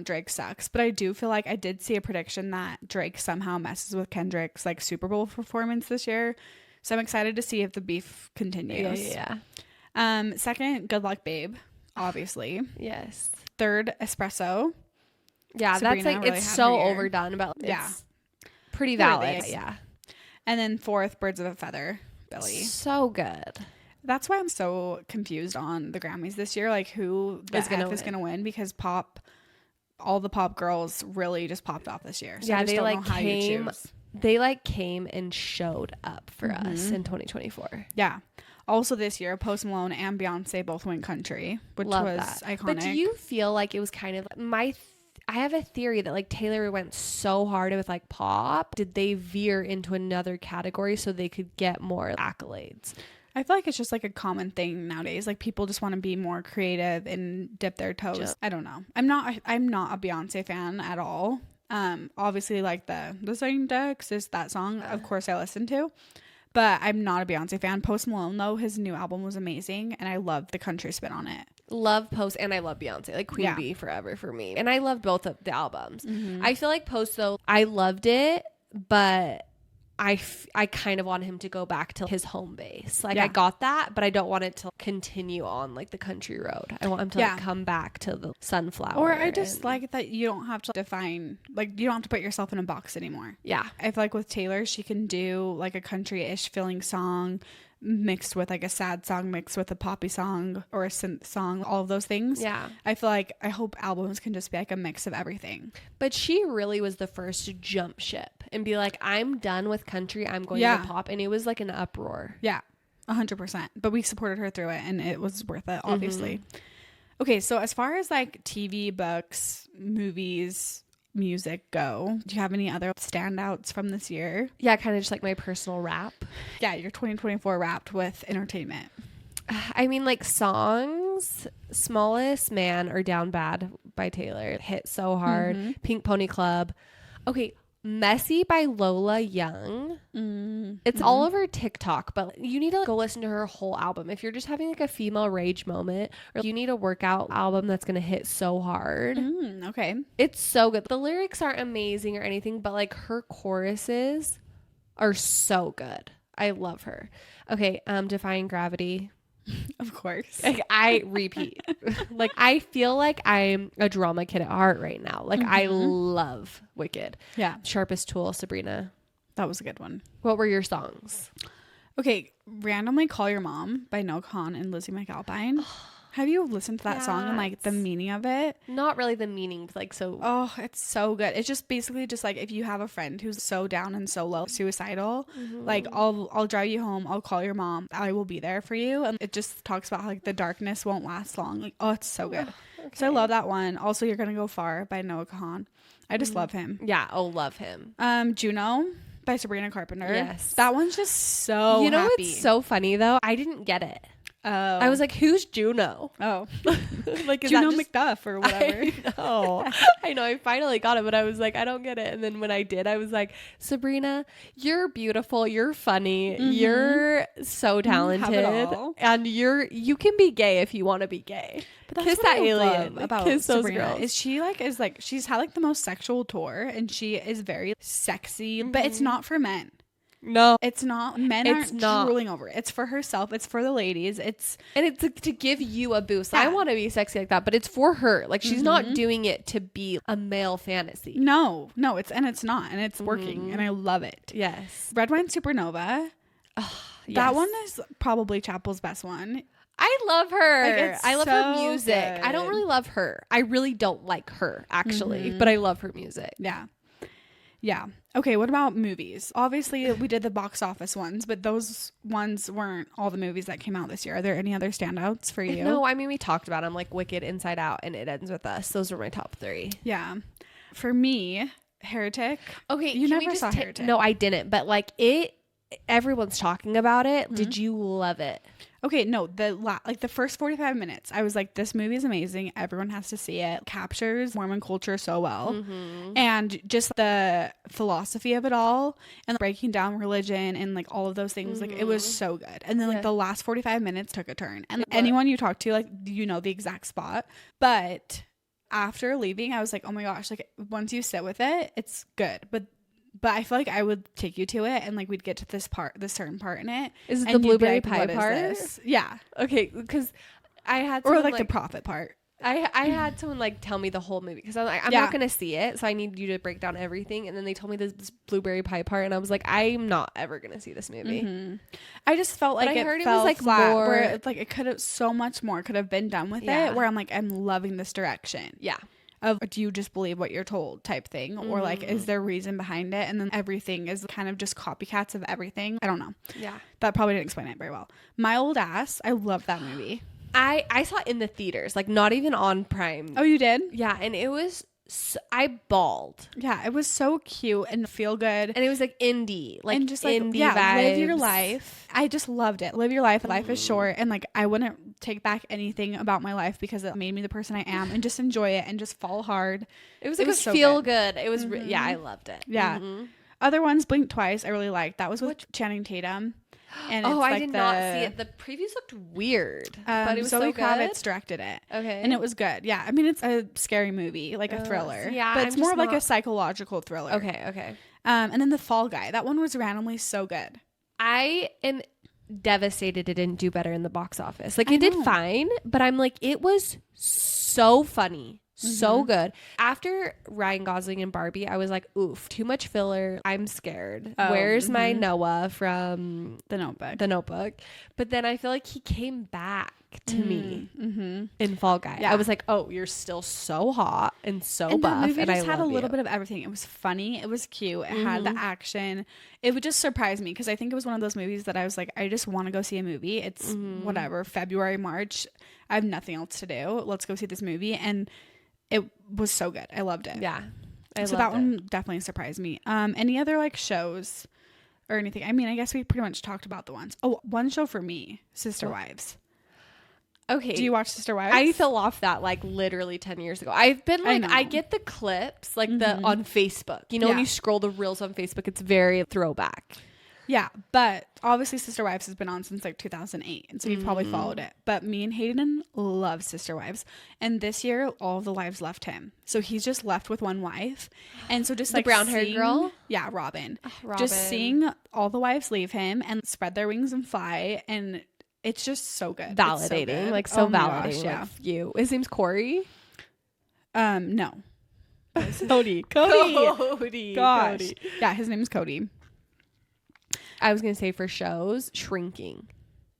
Drake sucks, but I do feel like I did see a prediction that Drake somehow messes with Kendrick's like Super Bowl performance this year, so I'm excited to see if the beef continues. Yeah. Second, Good Luck Babe, obviously. Yes. Third, Espresso. Yeah, Sabrina, that's like really it's so overdone, but it's pretty valid. Yeah. And then fourth, Birds of a Feather, Billy. So good. That's why I'm so confused on the Grammys this year. Like, who is going to win? Because all the pop girls really just popped off this year. So yeah, I just they don't like know how you choose. They like came and showed up for us in 2024. Yeah. Also this year, Post Malone and Beyonce both went country, which was iconic. But do you feel like it was kind of I have a theory that like Taylor went so hard with like pop. Did they veer into another category so they could get more accolades? I feel like it's just like a common thing nowadays. Like people just want to be more creative and dip their toes. I don't know. I'm not a Beyonce fan at all. Obviously like the Syntax is that song. Of course I listen to. But I'm not a Beyonce fan. Post Malone, though, his new album was amazing. And I love the country spin on it. Love Post and I love Beyonce. Like Queen Bee forever for me. And I love both of the albums. I feel like Post, though, I loved it. But I kind of want him to go back to his home base. Like I got that, but I don't want it to continue on like the country road. I want him to like, come back to the sunflower. Or I just like that you don't have to define, like you don't have to put yourself in a box anymore. Yeah. I feel like with Taylor, she can do like a country-ish feeling song mixed with like a sad song, mixed with a poppy song or a synth song, all of those things. Yeah. I feel like I hope albums can just be like a mix of everything. But she really was the first to jump ship and be like, I'm done with country. I'm going to pop. And it was like an uproar. Yeah, 100%. But we supported her through it and it was worth it, obviously. Okay, so as far as like TV, books, movies, music go, do you have any other standouts from this year? Yeah, kind of just like my personal rap. Yeah, your 2024 wrapped with entertainment. I mean, like songs, Smallest Man or Down Bad by Taylor hit so hard. Pink Pony Club. Okay, Messy by Lola Young. It's all over TikTok, but you need to go listen to her whole album. If you're just having like a female rage moment, or you need a workout album that's going to hit so hard. Okay. It's so good. The lyrics aren't amazing or anything, but like her choruses are so good. I love her. Okay, Defying Gravity. Of course. Like I repeat. Like I feel like I'm a drama kid at heart right now. Like I love Wicked. Yeah. Sharpest Tool, Sabrina. That was a good one. What were your songs? Okay, randomly Call Your Mom by Noah Kahan and Lizzie McAlpine. Have you listened to that song and like the meaning of it? Not really the meaning, like so. Oh, it's so good. It's just basically just like if you have a friend who's so down and so low, suicidal, like I'll drive you home. I'll call your mom. I will be there for you. And it just talks about how like the darkness won't last long. Like, oh, it's so good. Okay. So I love that one. Also, You're Gonna Go Far by Noah Kahan. I just love him. Yeah. Oh, love him. Juno by Sabrina Carpenter. Yes. That one's just so You know happy. what's so funny though? I didn't get it. Oh. I was like, who's Juno? Oh. Like is Juno that just, McDuff or whatever. I know. I finally got it, but I was like, I don't get it. And then when I did, I was like, Sabrina, you're beautiful. You're funny. You're so talented. And you can be gay if you want to be gay. But that's Kiss what that I alien. love about Kiss those Sabrina. girls. Is she's had like the most sexual tour and she is very sexy, but it's not for men. No, it's not. Men aren't drooling over it. It's for herself. It's for the ladies. It's to give you a boost. Yeah. I want to be sexy like that, but it's for her. Like she's not doing it to be a male fantasy. No, it's not, and it's working, and I love it. Yes. Red Wine Supernova. Oh, yes. That one is probably Chapel's best one. I love her. I love her music. Good. I don't really love her. I really don't like her actually, but I love her music. Yeah. Yeah. Okay, what about movies? Obviously, we did the box office ones, but those ones weren't all the movies that came out this year. Are there any other standouts for you? No, I mean, we talked about them, like Wicked, Inside Out, and It Ends With Us. Those were my top 3. Yeah. For me, Heretic. Okay, you never saw Heretic. No, I didn't, but like everyone's talking about it. Did you love it? Okay, no, the first 45 minutes, I was like, this movie is amazing. Everyone has to see it. Captures Mormon culture so well. And just the philosophy of it all and breaking down religion and like all of those things, like it was so good. And then like the last 45 minutes took a turn. And anyone you talk to, like, you know the exact spot. But after leaving, I was like, oh my gosh, like once you sit with it, it's good. But I feel like I would take you to it and like we'd get to this certain part in it. Is it the blueberry pie what part? Yeah. Okay, because I had or like the prophet part. I had someone like tell me the whole movie because I'm like, I'm not gonna see it, so I need you to break down everything. And then they told me this blueberry pie part, and I was like, I'm not ever gonna see this movie. Mm-hmm. I just felt like I heard it it was like flat, more, where it's like it could have so much more could have been done with it. Where I'm like, I'm loving this direction. Yeah. Of do you just believe what you're told type thing, or like is there reason behind it? And then everything is kind of just copycats of everything. I don't know. Yeah. That probably didn't explain it very well. My Old Ass. I love that movie. I saw it in the theaters, like not even on Prime. Oh, you did? Yeah, and it was I bawled. Yeah, it was so cute and feel good. And it was like indie, like and just like indie vibes. Live your vibes. life. I just loved it. Live your life. Life is short, and like I wouldn't take back anything about my life because it made me the person I am, and just enjoy it and just fall hard. It was like a so feel good. It was yeah, I loved it. Yeah. Other ones, Blink Twice, I really liked. That was with Channing Tatum. And oh, it's I like did not see it. The previews looked weird, but it was Zoe so good. Kravitz directed it. Okay, and it was good. Yeah, I mean it's a scary movie, like a thriller. Yeah, but it's more like a psychological thriller. Okay. And then The Fall Guy. That one was randomly so good. I am devastated it didn't do better in the box office. Like it did fine, but I'm like it was so funny. So good. After Ryan Gosling and Barbie, I was like, oof, too much filler. I'm scared. Where's my Noah from The Notebook? The Notebook. But then I feel like he came back to me in Fall Guy. Yeah. I was like, oh, you're still so hot and so buff. That movie and just I had a love little you. bit of everything. It was funny. It was cute. It had the action. It would just surprise me because I think it was one of those movies that I was like, I just want to go see a movie. It's whatever, February, March. I have nothing else to do. Let's go see this movie. And it was so good. I loved it. Yeah. So that one definitely surprised me. Any other like shows or anything? I mean, I guess we pretty much talked about the ones. Oh, one show for me, Sister Wives. Okay. Do you watch Sister Wives? I fell off that like literally 10 years ago. I've been like, I get the clips like the on Facebook. You know, when you scroll the reels on Facebook, it's very throwback. Yeah, but obviously Sister Wives has been on since like 2008, and so you've probably followed it. But me and Hayden love Sister Wives, and this year all of the wives left him, so he's just left with one wife, and so just the like brown-haired girl, yeah, Robin. Robin, just seeing all the wives leave him and spread their wings and fly, and it's just so good, validating, so like so validating. Gosh, yeah, like you. His name's Corey. No, Cody. Gosh, Cody. Yeah, his name's Cody. I was gonna say for shows, Shrinking.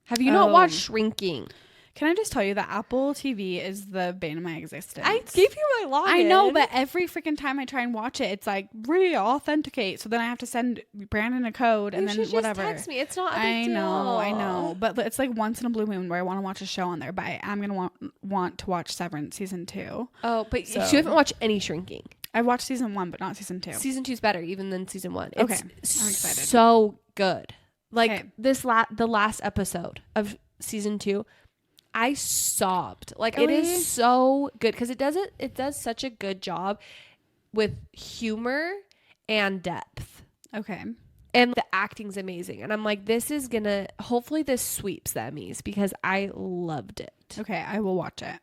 Have you not watched Shrinking? Can I just tell you that Apple TV is the bane of my existence? I gave you my login. I know, but every freaking time I try and watch it, it's like re-authenticate. So then I have to send Brandon a code and then whatever. Just text me. It's not a big deal. I know. But it's like once in a blue moon where I want to watch a show on there. But I am going to want to watch Severance season 2. Oh, but you haven't watched any Shrinking. I watched season 1, but not season 2. Season 2 is better even than season 1. Okay. It's I'm excited. so good. Like the last episode of season 2, I sobbed. Like it is so good because it does such a good job with humor and depth. Okay. And the acting's amazing. And I'm like, hopefully this sweeps the Emmys because I loved it. Okay, I will watch it.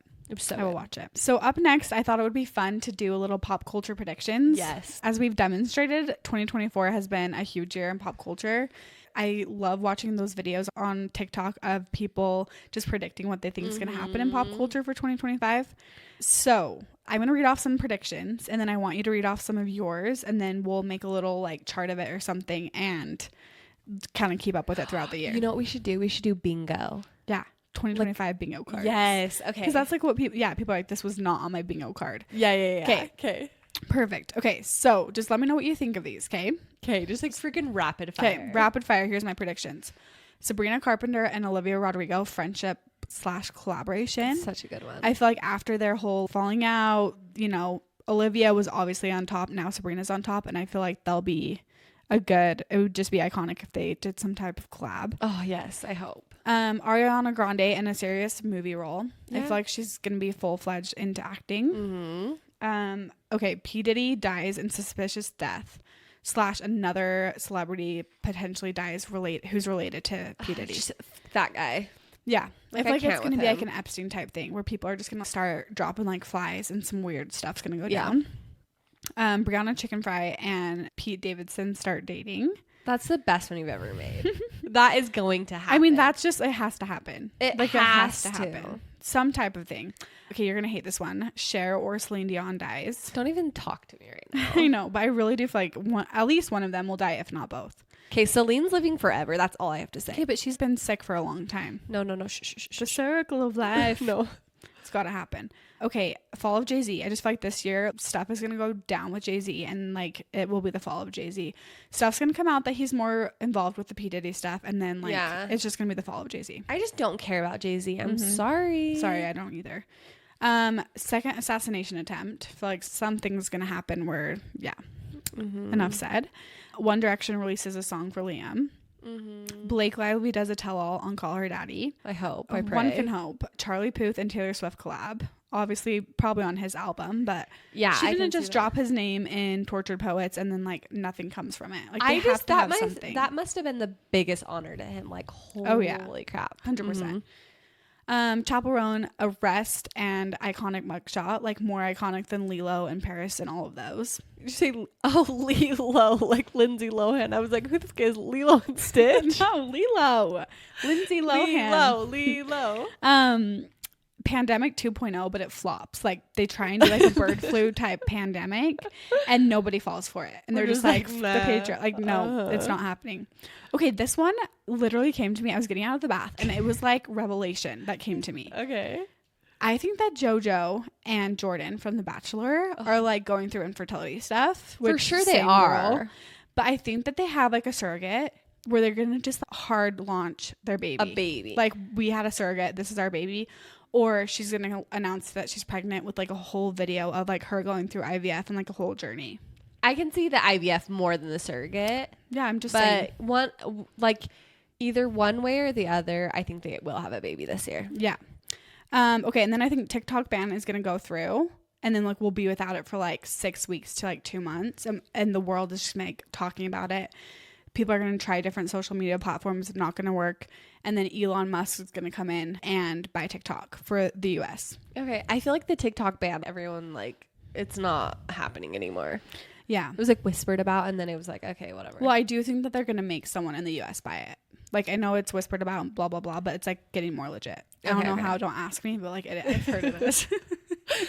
I will watch it. So up next, I thought it would be fun to do a little pop culture predictions. Yes. As we've demonstrated, 2024 has been a huge year in pop culture. I love watching those videos on TikTok of people just predicting what they think is going to happen in pop culture for 2025. So I'm going to read off some predictions and then I want you to read off some of yours and then we'll make a little like chart of it or something and kind of keep up with it throughout the year. You know what we should do? We should do bingo. Yeah. 2025 bingo cards. Yes. Okay. Because that's like what people are like, this was not on my bingo card. Yeah. Okay. Perfect. Okay. So just let me know what you think of these. Okay. Just like freaking rapid fire. Okay. Rapid fire. Here's my predictions. Sabrina Carpenter and Olivia Rodrigo friendship / collaboration. That's such a good one. I feel like after their whole falling out, Olivia was obviously on top. Now Sabrina's on top. And I feel like they'll be it would just be iconic if they did some type of collab. Oh yes, I hope. Ariana Grande in a serious movie role. Yeah. I feel like she's gonna be full-fledged into acting. Okay, P. Diddy dies in suspicious death / another celebrity potentially dies who's related to P. Diddy. Just that guy. Yeah, Like, I feel like it's can't gonna with be like him. an Epstein type thing where people are just gonna start dropping like flies and some weird stuff's gonna go down. Brianna Chicken Fry and Pete Davidson start dating. That's the best one you've ever made. That is going to happen. I mean, that's just, it has to happen. It has has to happen. Some type of thing. Okay, you're going to hate this one. Cher or Celine Dion dies. Don't even talk to me right now. I know, but I really do feel like at least one of them will die, if not both. Okay, Celine's living forever. That's all I have to say. Okay, but she's been sick for a long time. No. Shh. The circle of life. No. It's got to happen. Okay, fall of Jay-Z. I just feel like this year stuff is going to go down with Jay-Z, and like it will be the fall of Jay-Z. Stuff's going to come out that he's more involved with the P. Diddy stuff, and then like it's just going to be the fall of Jay-Z. I just don't care about Jay-Z. I'm sorry. Sorry, I don't either. Second assassination attempt. I feel like something's going to happen where, enough said. One Direction releases a song for Liam. Blake Lively does a tell-all on Call Her Daddy. I hope. I pray. One can hope. Charlie Puth and Taylor Swift collab. Obviously, probably on his album, but she didn't just drop his name in Tortured Poets and then like nothing comes from it. Like they have to have something. That must have been the biggest honor to him. Like holy crap, 100%. Chappell Roan, arrest and iconic mugshot, like more iconic than Lilo and Paris and all of those. Did you say Lilo, like Lindsay Lohan? I was like, who this guy is? Lilo and Stitch? No, Lilo. Lindsay Lohan. Lilo. Pandemic 2.0, but it flops. Like they try and do like a bird flu type pandemic and nobody falls for it. And they're just like nah. The Patriot. Like, no, it's not happening. Okay, this one literally came to me. I was getting out of the bath and it was like revelation that came to me. Okay. I think that JoJo and Jordan from The Bachelor are like going through infertility stuff. For sure they are. Girl, but I think that they have like a surrogate where they're going to just hard launch their baby. A baby. Like we had a surrogate. This is our baby. Or she's going to announce that she's pregnant with like a whole video of like her going through IVF and like a whole journey. I can see the IVF more than the surrogate. Yeah, I'm just saying. But one, like either one way or the other, I think they will have a baby this year. Yeah. Okay. And then I think TikTok ban is going to go through and then like we'll be without it for like 6 weeks to like 2 months. And the world is just like talking about it. People are going to try different social media platforms. It's not going to work. And then Elon Musk is going to come in and buy TikTok for the US. Okay. I feel like the TikTok ban, everyone like, it's not happening anymore. Yeah. It was like whispered about and then it was like, okay, whatever. Well, I do think that they're going to make someone in the US buy it. Like, I know it's whispered about and blah, blah, blah, but it's like getting more legit. I don't know how, don't ask me, but like I've heard of this.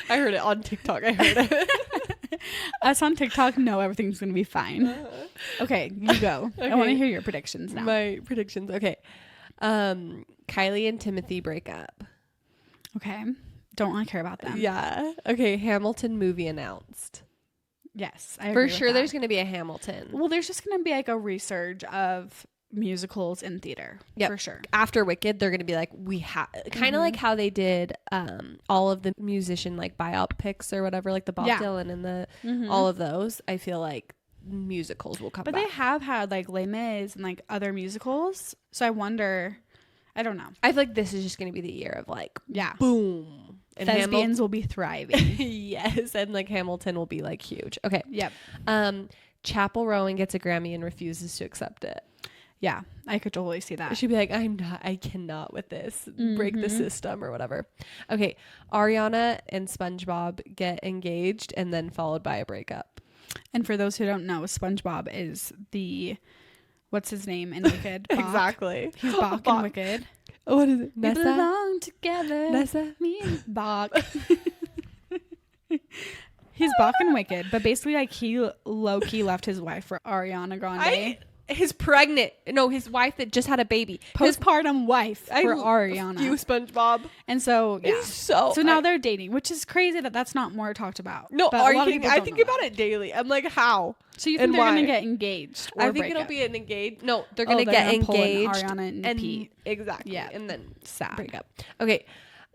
I heard it on TikTok. I heard it. Us on TikTok know everything's going to be fine. Okay, you go. Okay. I want to hear your predictions now. My predictions. Okay. Kylie and Timothy break up. Okay. Don't really care about them. Yeah. Okay. Hamilton movie announced. Yes. I agree for sure there's going to be a Hamilton. Well, there's just going to be like a resurge of musicals in theater. Yeah, for sure. After Wicked, they're going to be like, we have kind of like how they did all of the musician like biopics or whatever, like the Bob Dylan and the all of those. I feel like musicals will come back. But they have had like Les Mis and like other musicals. So I wonder, I don't know. I feel like this is just going to be the year of like, boom. And thespians will be thriving. Yes. And like Hamilton will be like huge. Okay. Yep. Chappell Rowan gets a Grammy and refuses to accept it. Yeah, I could totally see that. She'd be like, I cannot with this. Break the system or whatever. Okay. Ariana and SpongeBob get engaged and then followed by a breakup. And for those who don't know, SpongeBob is what's his name in Wicked? Bach. Exactly. He's Bach in Wicked. What is it? Nessa? We belong together. Nessa? Me and Bach. He's Bach in Wicked, but basically like he low-key left his wife for Ariana Grande. His wife that just had a baby. Postpartum wife for Ariana. You SpongeBob. And so, yeah. So now they're dating, which is crazy that that's not more talked about. No, are you kidding? I think about it daily. I'm like, how? So you think they're going to get engaged? Or I think it'll be an engaged. No, they're going to get engaged. Ariana and Pete. Exactly. Yeah. And then sad breakup. Okay.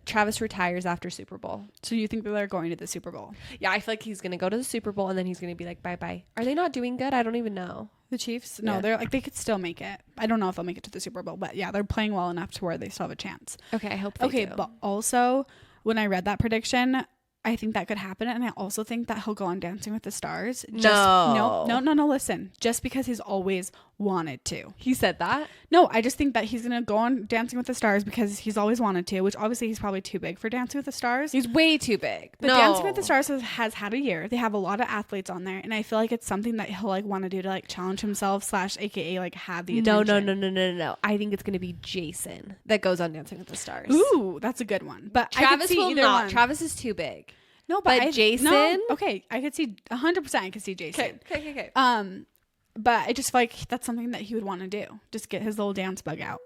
Travis retires after Super Bowl. So you think that they're going to the Super Bowl? Yeah, I feel like he's going to go to the Super Bowl and then he's going to be like, bye-bye. Are they not doing good? I don't even know. The Chiefs? No, they're like, they could still make it. I don't know if they'll make it to the Super Bowl, but yeah, they're playing well enough to where they still have a chance. Okay, I hope they do. But also, when I read that prediction, I think that could happen. And I also think that he'll go on Dancing with the Stars. No, listen. Just because he's always wanted to. He said that? No, I just think that he's going to go on Dancing with the Stars because he's always wanted to, which obviously he's probably too big for Dancing with the Stars. He's way too big. But Dancing with the Stars has had a year. They have a lot of athletes on there. And I feel like it's something that he'll like want to do to like challenge himself / AKA like have the attention. No. I think it's going to be Jason that goes on Dancing with the Stars. Ooh, that's a good one. But Travis I could see will either not. one. Travis is too big. No, but Jason? No, okay, I could see 100%. I could see Jason. Okay. But I just feel like that's something that he would want to do. Just get his little dance bug out.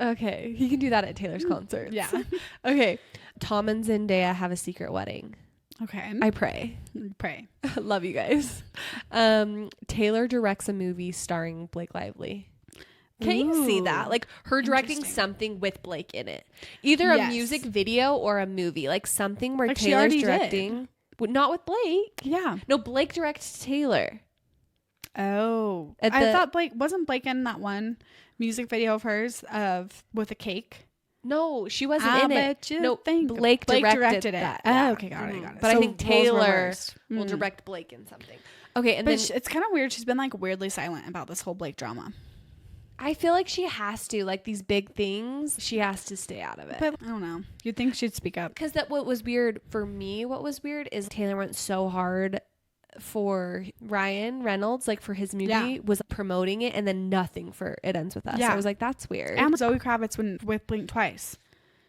Okay, he can do that at Taylor's concerts. Yeah. Okay, Tom and Zendaya have a secret wedding. Okay. I pray. Love you guys. Taylor directs a movie starring Blake Lively. Can you see that? Like her directing something with Blake in it. Either a music video or a movie. Like something where like Taylor's directing. Not with Blake. Yeah. No, Blake directs Taylor. Oh. I thought wasn't Blake in that one music video of hers with a cake? No, she wasn't in it. No, Blake directed it. Oh, okay, got it. But so I think Taylor will direct Blake in something. Okay, and but then it's kind of weird. She's been like weirdly silent about this whole Blake drama. I feel like she has to, like these big things, she has to stay out of it. But I don't know. You'd think she'd speak up. Because what was weird for me, is Taylor went so hard for Ryan Reynolds, like for his movie, was promoting it, and then nothing for It Ends With Us. Yeah. I was like, that's weird. And Zoe Kravitz with Blink Twice.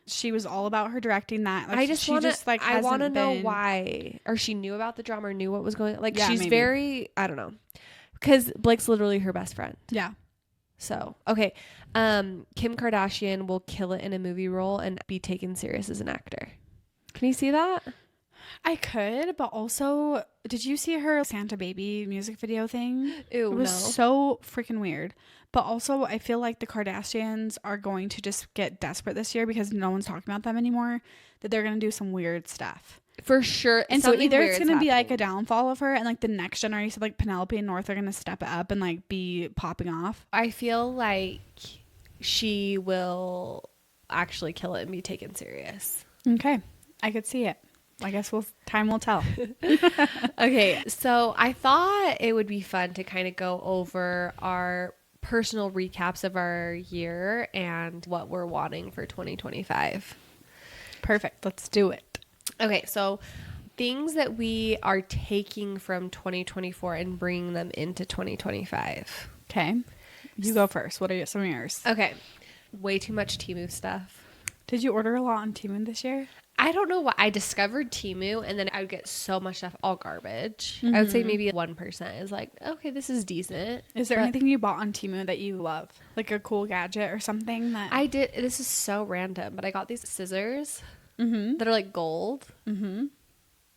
She was all about her directing that. Like, I want to know why, or she knew about the drama or knew what was going on. Like she's very, I don't know, because Blake's literally her best friend. Yeah. So, okay. Kim Kardashian will kill it in a movie role and be taken serious as an actor. Can you see that? I could, but also, did you see her Santa Baby music video thing? Ew, it was so freaking weird. But also, I feel like the Kardashians are going to just get desperate this year because no one's talking about them anymore, that they're going to do some weird stuff. For sure. And so either it's going to be like a downfall of her and like the next generation, like Penelope and North, are going to step it up and like be popping off. I feel like she will actually kill it and be taken serious. Okay. I could see it. I guess time will tell. Okay. So I thought it would be fun to kind of go over our personal recaps of our year and what we're wanting for 2025. Perfect. Let's do it. Okay, so things that we are taking from 2024 and bringing them into 2025. Okay. You go first. What are some of yours? Okay. Way too much Temu stuff. Did you order a lot on Temu this year? I don't know what. I discovered Temu and then I would get so much stuff, all garbage. I would say maybe 1% is like, okay, this is decent. Is there anything you bought on Temu that you love? Like a cool gadget or something that... I did. This is so random, but I got these scissors. That are like gold.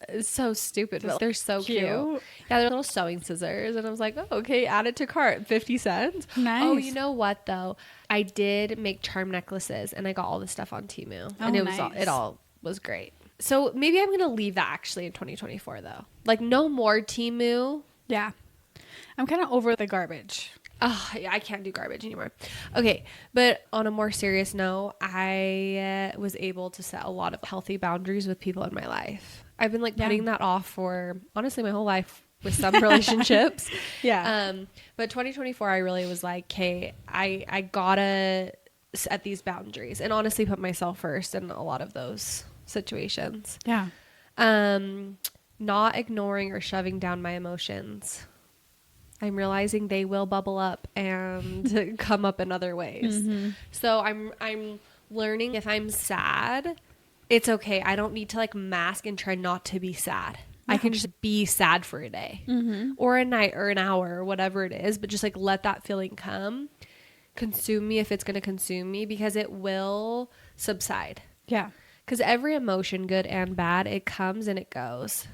It's so stupid, but they're so cute. Yeah, they're little sewing scissors, and I was like, "Oh, okay, add it to cart, 50 cents." Nice. Oh, you know what though? I did make charm necklaces, and I got all this stuff on Temu, and it all was great. So maybe I'm gonna leave that actually in 2024 though. Like no more Temu. Yeah, I'm kind of over the garbage. Oh, yeah, I can't do garbage anymore. Okay, but on a more serious note, I was able to set a lot of healthy boundaries with people in my life. I've been like putting that off for honestly my whole life with some relationships. But 2024, I really was like, okay, I gotta set these boundaries and honestly put myself first in a lot of those situations. Yeah. Not ignoring or shoving down my emotions. I'm realizing they will bubble up and come up in other ways. So I'm learning if I'm sad, it's okay. I don't need to like mask and try not to be sad. I can just be sad for a day or a night or an hour or whatever it is, but just like let that feeling consume me if it's going to consume me, because it will subside. Yeah. Because every emotion, good and bad, it comes and it goes.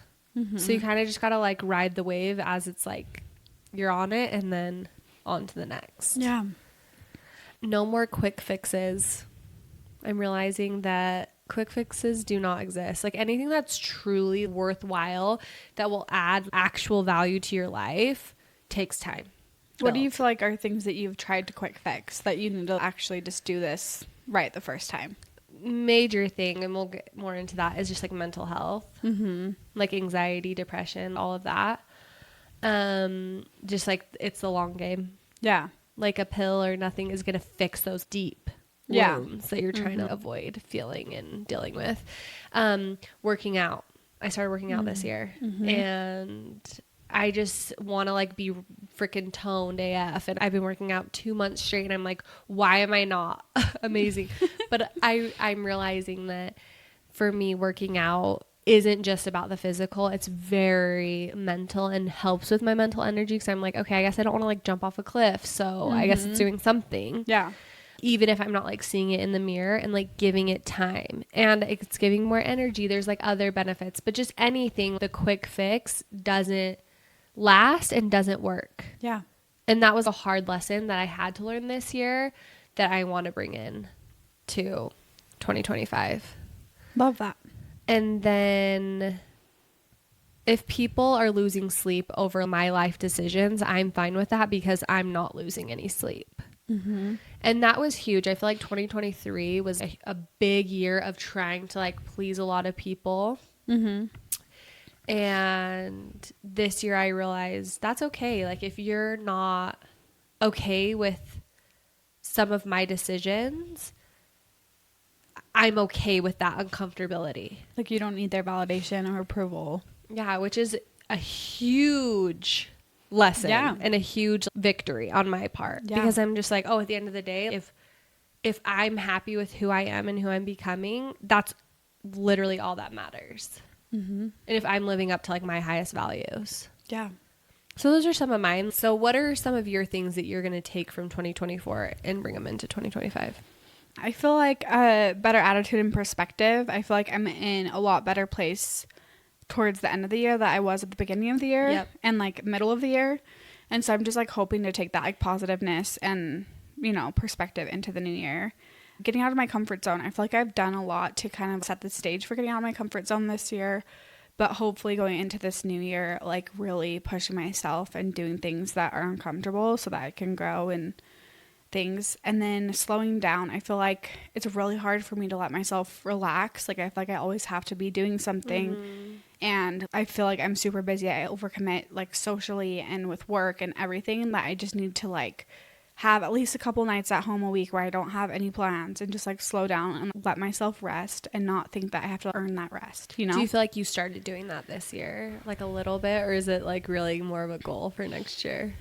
So you kind of just got to like ride the wave as it's like, you're on it and then on to the next. Yeah. No more quick fixes. I'm realizing that quick fixes do not exist. Like anything that's truly worthwhile that will add actual value to your life takes time. What do you feel like are things that you've tried to quick fix that you need to actually just do this right the first time? Major thing, and we'll get more into that, is just like mental health, like anxiety, depression, all of that. Just like it's the long game. Yeah. like a pill or nothing is going to fix those deep Yeah. wounds that you're trying to avoid feeling and dealing with. Working out. I started working out this year, and I just want to like be freaking toned AF. And I've been working out 2 months straight, and I'm like, why am I not amazing? But I'm realizing that for me, working out isn't just about the physical. It's very mental and helps with my mental energy. Cause I'm like, okay, I guess I don't want to like jump off a cliff. So I guess it's doing something. Yeah. Even if I'm not like seeing it in the mirror, and like giving it time, and it's giving more energy. There's like other benefits, but just anything, the quick fix doesn't last and doesn't work. Yeah. And that was a hard lesson that I had to learn this year that I want to bring in to 2025. Love that. And then if people are losing sleep over my life decisions, I'm fine with that because I'm not losing any sleep. And that was huge. I feel like 2023 was a big year of trying to like please a lot of people. And this year I realized that's okay. Like if you're not okay with some of my decisions, I'm okay with that uncomfortability. Like you don't need their validation or approval. Yeah, which is a huge lesson and a huge victory on my part. Yeah. Because I'm just like, oh, at the end of the day, if I'm happy with who I am and who I'm becoming, that's literally all that matters. And if I'm living up to like my highest values. Yeah. So those are some of mine. So what are some of your things that you're going to take from 2024 and bring them into 2025? I feel like a better attitude and perspective. I feel like I'm in a lot better place towards the end of the year that I was at the beginning of the year and like middle of the year. And so I'm just like hoping to take that like positiveness and, you know, perspective into the new year. Getting out of my comfort zone. I feel like I've done a lot to kind of set the stage for getting out of my comfort zone this year. But hopefully going into this new year, like really pushing myself and doing things that are uncomfortable so that I can grow and things. And then slowing down. I feel like it's really hard for me to let myself relax. Like I feel like I always have to be doing something. And I feel like I'm super busy. I overcommit like socially and with work and everything, that I just need to like have at least a couple nights at home a week where I don't have any plans and just like slow down and let myself rest and not think that I have to earn that rest, you know? Do you feel like you started doing that this year, like a little bit, or is it like really more of a goal for next year?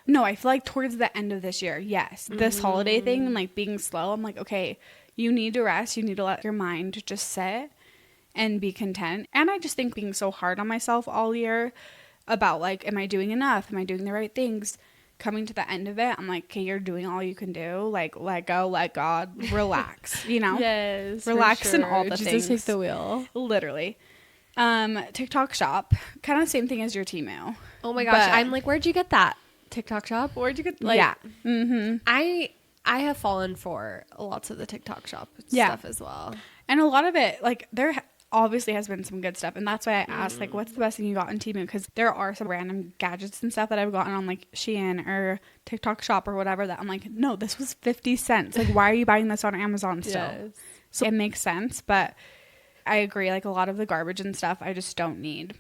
No, I feel like towards the end of this year, yes. This holiday thing and like being slow, I'm like, okay, you need to rest. You need to let your mind just sit and be content. And I just think being so hard on myself all year about like, am I doing enough? Am I doing the right things? Coming to the end of it, I'm like, okay, you're doing all you can do. Like, let go, let God, relax, you know? Yes. Relax in all the Jesus things. take the wheel. Literally. TikTok shop, kind of the same thing as your Temu. Oh my gosh. I'm like, where'd you get that? TikTok shop? Where'd you get like, yeah. I have fallen for lots of the TikTok shop stuff as well. And a lot of it, like, there obviously has been some good stuff, and that's why I asked like, what's the best thing you got on Temu? Because there are some random gadgets and stuff that I've gotten on like Shein or TikTok shop or whatever that I'm like, no, this was 50 cents, like why are you buying this on Amazon still? Yes. So it makes sense, but I agree, like a lot of the garbage and stuff I just don't need.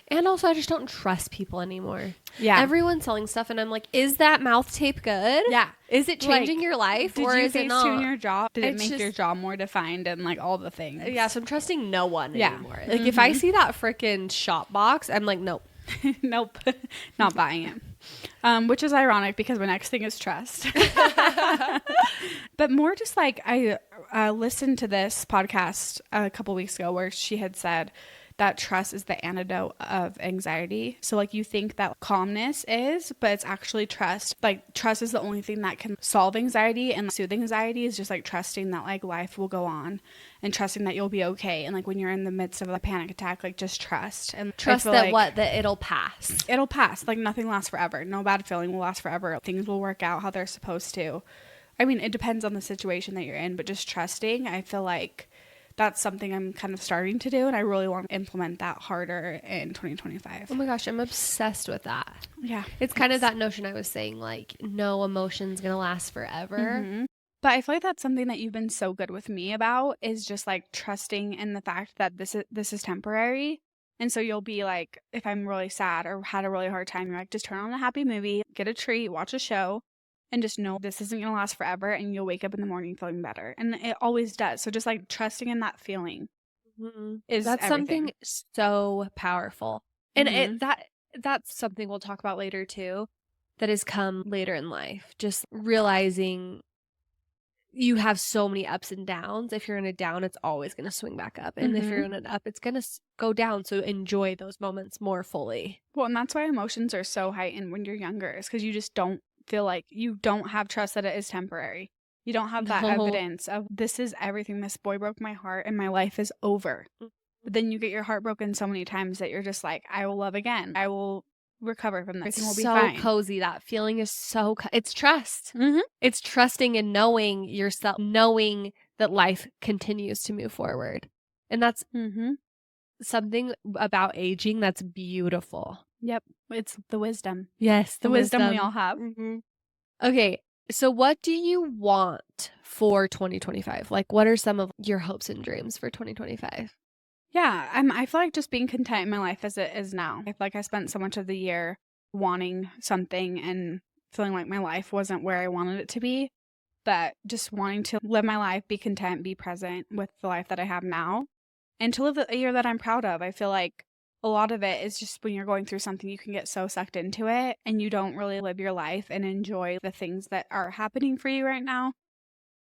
And also, I just don't trust people anymore. Yeah. Everyone's selling stuff, and I'm like, is that mouth tape good? Yeah. Is it changing your life, or is it not? Did you Facetune your job? Did it It's make just- your job more defined and like all the things? Yeah, so I'm trusting no one Yeah. anymore. Like, if I see that freaking shop box, I'm like, nope. Nope. Not buying it. Which is ironic because my next thing is trust. But more just like I listened to this podcast a couple weeks ago where she had said that trust is the antidote of anxiety. So like you think that calmness is, but it's actually trust. Like trust is the only thing that can solve anxiety and soothe anxiety, is just like trusting that like life will go on and trusting that you'll be okay. And like when you're in the midst of a panic attack, like just trust and Trust that that it'll pass. It'll pass. Like nothing lasts forever. No bad feeling will last forever. Things will work out how they're supposed to. I mean, it depends on the situation that you're in, but just trusting, I feel like that's something I'm kind of starting to do, and I really want to implement that harder in 2025. Oh my gosh, I'm obsessed with that. Yeah. It's kind of that notion I was saying, like, no emotion's going to last forever. Mm-hmm. But I feel like that's something that you've been so good with me about, is just like trusting in the fact that this is temporary. And so you'll be like, if I'm really sad or had a really hard time, you're like, just turn on a happy movie, get a treat, watch a show, and just know this isn't going to last forever, and you'll wake up in the morning feeling better. And it always does. So just like trusting in that feeling is That's everything. something so powerful. And Mhm. that's something we'll talk about later too, that has come later in life. Just realizing you have so many ups and downs. If you're in a down, it's always going to swing back up. And if you're in an up, it's going to go down. So enjoy those moments more fully. Well, and that's why emotions are so heightened when you're younger, is because you just don't feel like you don't have trust that it is temporary. You don't have that No. evidence of this is everything. This boy broke my heart and my life is over. But then you get your heart broken so many times that you're just like, I will love again. I will recover from this. Everything will be So fine. cozy. That feeling is so, it's trust. Mhm. It's trusting and knowing yourself, knowing that life continues to move forward. And that's Mhm. something about aging that's beautiful. Yep. It's the wisdom. Yes, The wisdom we all have. Okay, so what do you want for 2025? Like, what are some of your hopes and dreams for 2025? Yeah, I feel like just being content in my life as it is now. I feel like I spent so much of the year wanting something and feeling like my life wasn't where I wanted it to be, but just wanting to live my life, be content, be present with the life that I have now, and to live a year that I'm proud of. I feel like a lot of it is just when you're going through something, you can get so sucked into it and you don't really live your life and enjoy the things that are happening for you right now.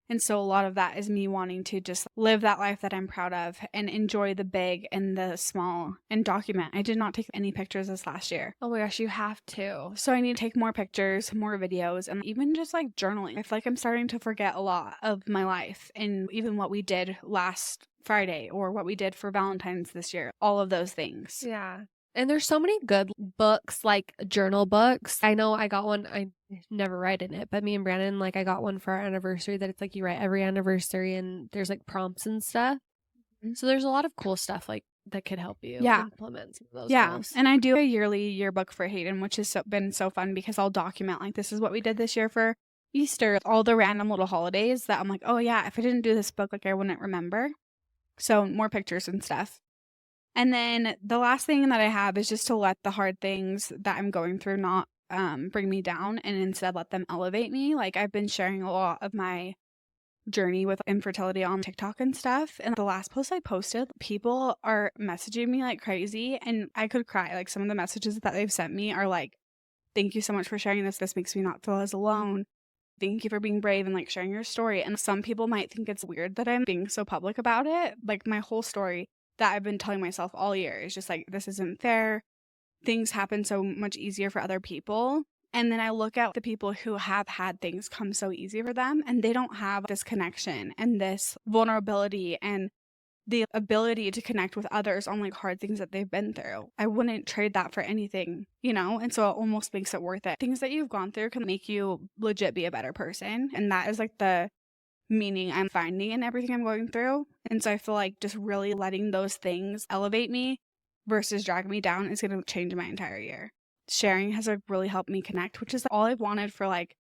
And so a lot of that is me wanting to just live that life that I'm proud of and enjoy the big and the small and document. I did not take any pictures this last year. Oh my gosh, you have to. So I need to take more pictures, more videos, and even just like journaling. I feel like I'm starting to forget a lot of my life and even what we did last Friday or what we did for Valentine's this year. All of those things. Yeah. And there's so many good books, like journal books. I know I got one, I never write in it, but me and Brandon, like I got one for our anniversary that it's like you write every anniversary and there's like prompts and stuff. So there's a lot of cool stuff like that could help you implement some of those goals. And I do a yearly yearbook for Hayden, which has been so fun because I'll document like this is what we did this year for Easter, all the random little holidays that I'm like, oh yeah, if I didn't do this book, like I wouldn't remember. So more pictures and stuff. And then the last thing that I have is just to let the hard things that I'm going through not bring me down and instead let them elevate me. Like I've been sharing a lot of my journey with infertility on TikTok and stuff. And the last post I posted, people are messaging me like crazy and I could cry. Like some of the messages that they've sent me are like, thank you so much for sharing this. This makes me not feel as alone. Thank you for being brave and like sharing your story. And some people might think it's weird that I'm being so public about it. Like my whole story that I've been telling myself all year is just like, this isn't fair. Things happen so much easier for other people. And then I look at the people who have had things come so easy for them and they don't have this connection and this vulnerability and the ability to connect with others on like hard things that they've been through. I wouldn't trade that for anything, you know? And so it almost makes it worth it. Things that you've gone through can make you legit be a better person. And that is like the meaning I'm finding in everything I'm going through. And so I feel like just really letting those things elevate me versus drag me down is going to change my entire year. Sharing has like really helped me connect, which is all I've wanted for like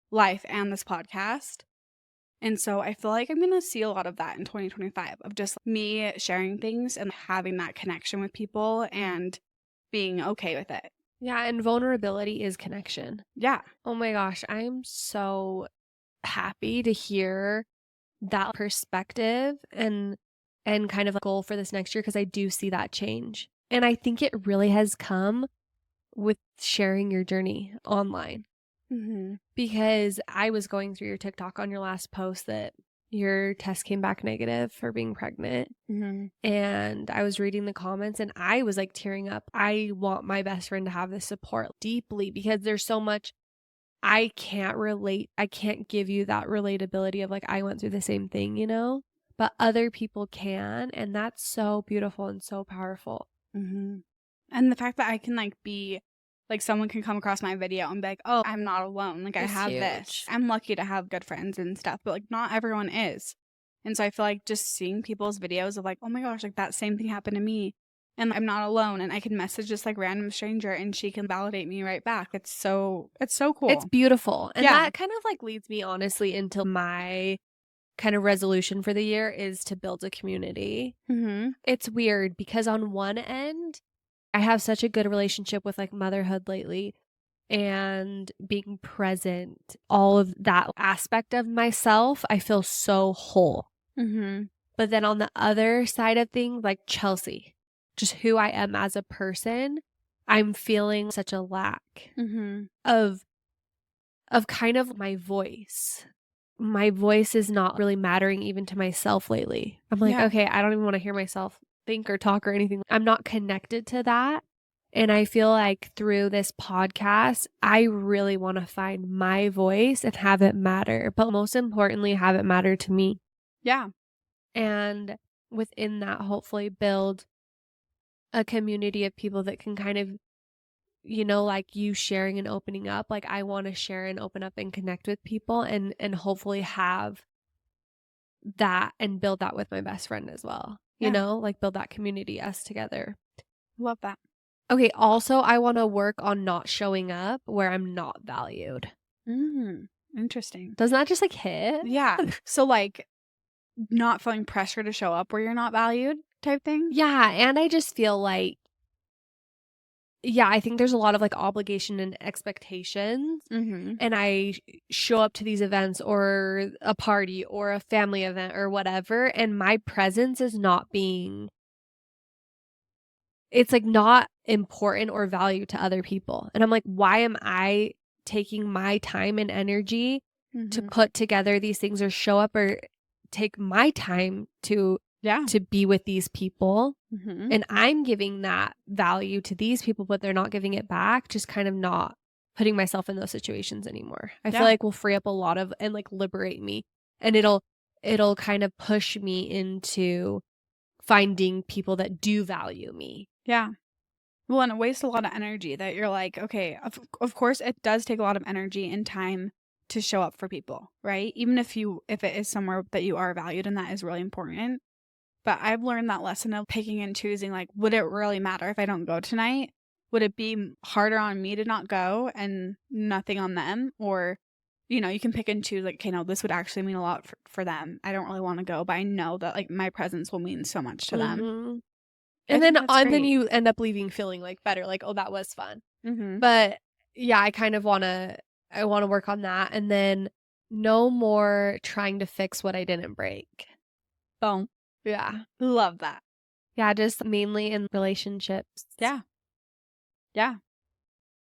life and this podcast. And so I feel like I'm going to see a lot of that in 2025 of just me sharing things and having that connection with people and being okay with it. Yeah, and vulnerability is connection. Yeah. Oh my gosh, I'm so happy to hear that perspective and kind of a goal for this next year because I do see that change. And I think it really has come with sharing your journey online. Because I was going through your TikTok on your last post that your test came back negative for being pregnant. And I was reading the comments and I was like tearing up. I want my best friend to have this support deeply because there's so much I can't relate. I can't give you that relatability of like, I went through the same thing, you know, but other people can. And that's so beautiful and so powerful. And the fact that I can like be like someone can come across my video and be like, oh, I'm not alone. Like I have this. I'm lucky to have good friends and stuff, but like not everyone is. And so I feel like just seeing people's videos of like, oh my gosh, like that same thing happened to me. And I'm not alone. And I can message this like random stranger and she can validate me right back. It's so cool. It's beautiful. And that kind of like leads me honestly into my kind of resolution for the year is to build a community. It's weird because on one end, I have such a good relationship with like motherhood lately. and being present, all of that aspect of myself, I feel so whole. But then on the other side of things, like Chelsea, just who I am as a person, I'm feeling such a lack of kind of my voice. My voice is not really mattering even to myself lately. I'm like, okay, I don't even want to hear myself think or talk or anything. I'm not connected to that. And I feel like through this podcast, I really want to find my voice and have it matter. But most importantly, have it matter to me. Yeah. And within that, hopefully build a community of people that can kind of, you know, like you sharing and opening up. Like I want to share and open up and connect with people and hopefully have that and build that with my best friend as well. You know, like build that community, us together. Love that. Okay, also I want to work on not showing up where I'm not valued. Interesting. Doesn't that just like hit? Yeah. So like not feeling pressure to show up where you're not valued type thing? Yeah, and I just feel like, yeah, I think there's a lot of like obligation and expectations. And I show up to these events or a party or a family event or whatever, and my presence is not being, it's like not important or value to other people. And I'm like, why am I taking my time and energy to put together these things or show up or take my time to be with these people? And I'm giving that value to these people, but they're not giving it back, just kind of not putting myself in those situations anymore. I feel like will free up a lot of and like liberate me. And it'll kind of push me into finding people that do value me. Yeah. Well, and it wastes a lot of energy that you're like, okay, of course it does take a lot of energy and time to show up for people, right? Even if it is somewhere that you are valued and that is really important. But I've learned that lesson of picking and choosing, like, would it really matter if I don't go tonight? Would it be harder on me to not go and nothing on them? Or, you know, you can pick and choose, like, okay, no, this would actually mean a lot for them. I don't really want to go, but I know that, like, my presence will mean so much to them. And then you end up leaving feeling, like, better, like, oh, that was fun. But, yeah, I kind of want to work on that. And then no more trying to fix what I didn't break. Boom. Yeah. Love that. Yeah, just mainly in relationships. Yeah.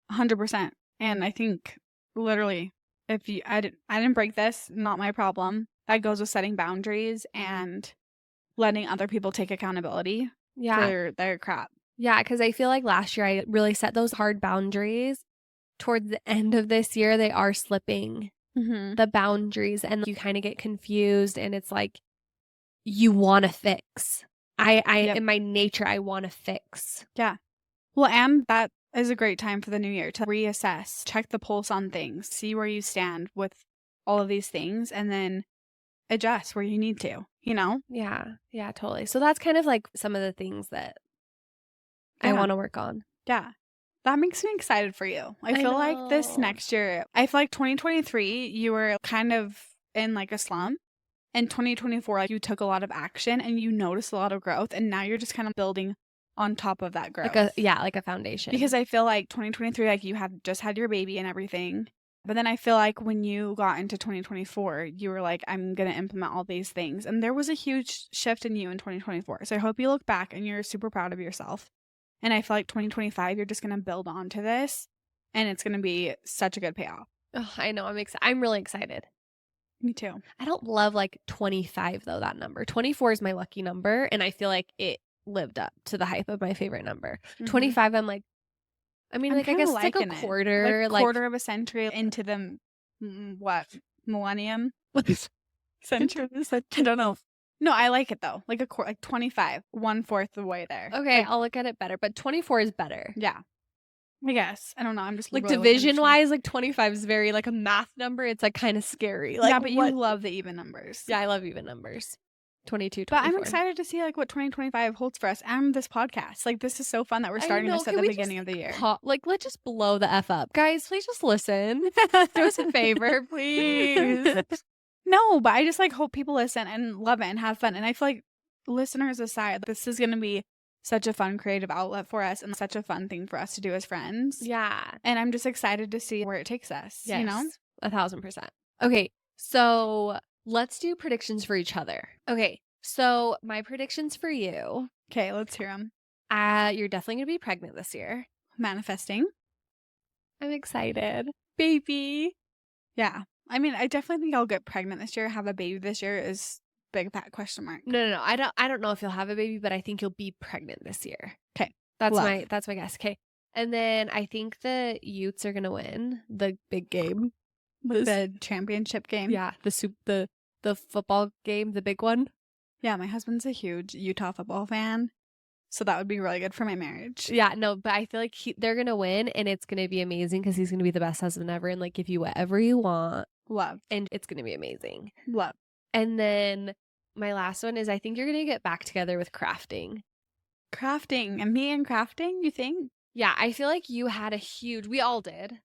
100%. And I think literally if I didn't break this, not my problem. That goes with setting boundaries and letting other people take accountability for their crap. Yeah, because I feel like last year I really set those hard boundaries. Towards the end of this year, they are slipping the boundaries and you kind of get confused and it's like, you want to fix. In my nature, I want to fix. Yeah. Well, and that is a great time for the new year to reassess, check the pulse on things, see where you stand with all of these things, and then adjust where you need to, you know? Yeah. Yeah, totally. So that's kind of like some of the things that I want to work on. Yeah. That makes me excited for you. I feel like this next year, I feel like 2023, you were kind of in like a slump. In 2024, like you took a lot of action and you noticed a lot of growth, and now you're just kind of building on top of that growth. Like a foundation. Because I feel like 2023, like you have just had your baby and everything. But then I feel like when you got into 2024, you were like, I'm going to implement all these things. And there was a huge shift in you in 2024. So I hope you look back and you're super proud of yourself. And I feel like 2025, you're just going to build onto this and it's going to be such a good payoff. Oh, I know. I'm really excited. Me too. I don't love like 25 though, that number. 24 is my lucky number. And I feel like it lived up to the hype of my favorite number. 25, I'm like, I mean, like, I guess it's like a quarter. Like quarter of a century into the, millennium? Century? I don't know. No, I like it though. Like like 25, 1/4 the way there. Okay, like, I'll look at it better. But 24 is better. Yeah. I guess. I don't know. I'm just like really division-wise, like 25 is very like a math number. It's like kind of scary. Like, yeah, but you love the even numbers. Yeah, I love even numbers. 22, 24. But I'm excited to see like what 2025 holds for us and this podcast. Like this is so fun that we're starting this at the beginning of the year. Like let's just blow the F up. Guys, please just listen. Do us a favor, please. No, but I just like hope people listen and love it and have fun. And I feel like listeners aside, this is going to be such a fun creative outlet for us and such a fun thing for us to do as friends. Yeah. And I'm just excited to see where it takes us, Yes. you know? 1,000%. Okay. So let's do predictions for each other. Okay. So my predictions for you. Okay, let's hear them. You're definitely going to be pregnant this year. Manifesting. I'm excited. Baby. Yeah. I mean, I definitely think I'll get pregnant this year. Have a baby this year is big fat question mark. No. I don't know if you'll have a baby, but I think you'll be pregnant this year. Okay. That's Love. my guess. Okay. And then I think the Utes are going to win the big game. The championship game. Yeah. The football game, the big one. Yeah, my husband's a huge Utah football fan. So that would be really good for my marriage. Yeah, no, but I feel like they're going to win and it's going to be amazing because he's going to be the best husband ever and like give you whatever you want. Love. And it's going to be amazing. Love. And then my last one is I think you're going to get back together with crafting. Crafting. And me and crafting, you think? Yeah, I feel like you had we all did,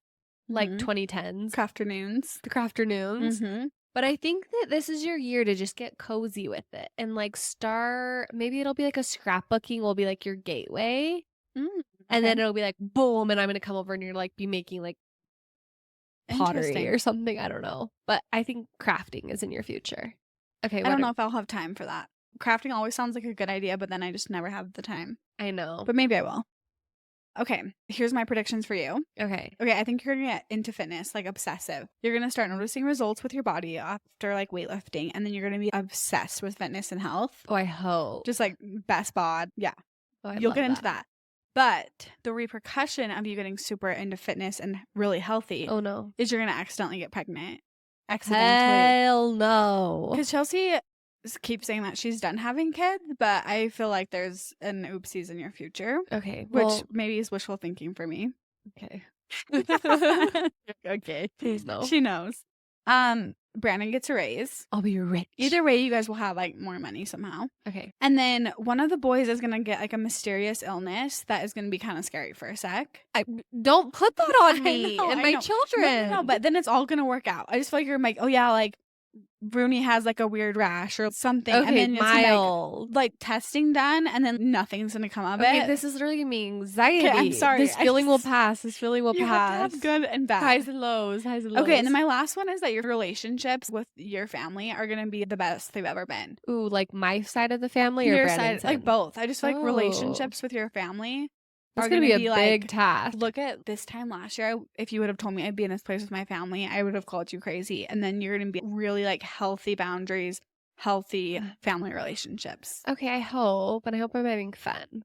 like 2010s. Crafternoons. The crafternoons. Mm-hmm. But I think that this is your year to just get cozy with it and like start, maybe it'll be like a scrapbooking will be like your gateway. And then it'll be like, boom, and I'm going to come over and you're like be making like pottery or something. I don't know. But I think crafting is in your future. Okay. I don't know if I'll have time for that. Crafting always sounds like a good idea, but then I just never have the time. I know. But maybe I will. Okay, here's my predictions for you. Okay, I think you're gonna get into fitness, like obsessive. You're gonna start noticing results with your body after like weightlifting, and then you're gonna be obsessed with fitness and health. Oh, I hope. Just like best bod. Yeah. Oh, You'll get into that. But the repercussion of you getting super into fitness and really healthy is you're gonna accidentally get pregnant. Hell no. Because Chelsea keeps saying that she's done having kids, but I feel like there's an oopsies in your future. Okay. Which maybe is wishful thinking for me. Okay. Okay. Please no. She knows. Brandon gets a raise. I'll be rich. Either way, you guys will have like more money somehow. Okay. And then one of the boys is gonna get like a mysterious illness that is gonna be kind of scary for a sec. Don't put that on me and my children. No, but then it's all gonna work out. I just feel like you're like, oh yeah, like Bruni has like a weird rash or something. Okay, and then mild. it's like testing done and then nothing's gonna come of it. This is really giving me anxiety. Okay, I'm sorry. This feeling will pass. This feeling will pass. Have good and bad. Highs and lows. Okay, and then my last one is that your relationships with your family are gonna be the best they've ever been. Ooh, like my side of the family or your Brandon's side? Like both. I just feel like relationships with your family it's gonna be a big task. Look at this time last year. If you would have told me I'd be in this place with my family, I would have called you crazy. And then you're gonna be really like healthy boundaries, healthy family relationships. Okay, I hope, and I hope I'm having fun.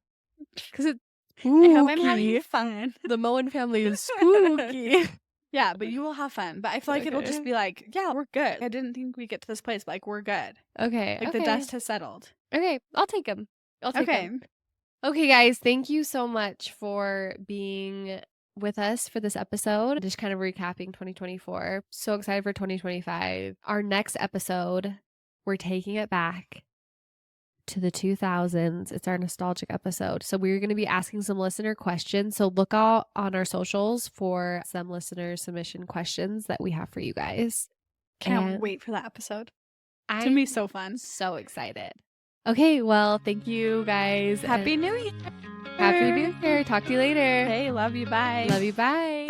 Because it's I hope I'm having fun. The Moen family is spooky. Yeah, but you will have fun. But I feel like it'll just be like, yeah, we're good. I didn't think we'd get to this place, but like we're good. Okay. Like the dust has settled. Okay, I'll take him. Okay, guys, thank you so much for being with us for this episode. Just kind of recapping 2024. So excited for 2025. Our next episode, we're taking it back to the 2000s. It's our nostalgic episode. So we're going to be asking some listener questions. So look out on our socials for some listener submission questions that we have for you guys. Can't wait for that episode. It's going to be so fun. So excited. Okay, well, thank you guys. Happy New Year. Happy New Year. Talk to you later. Hey, love you. Bye. Love you. Bye.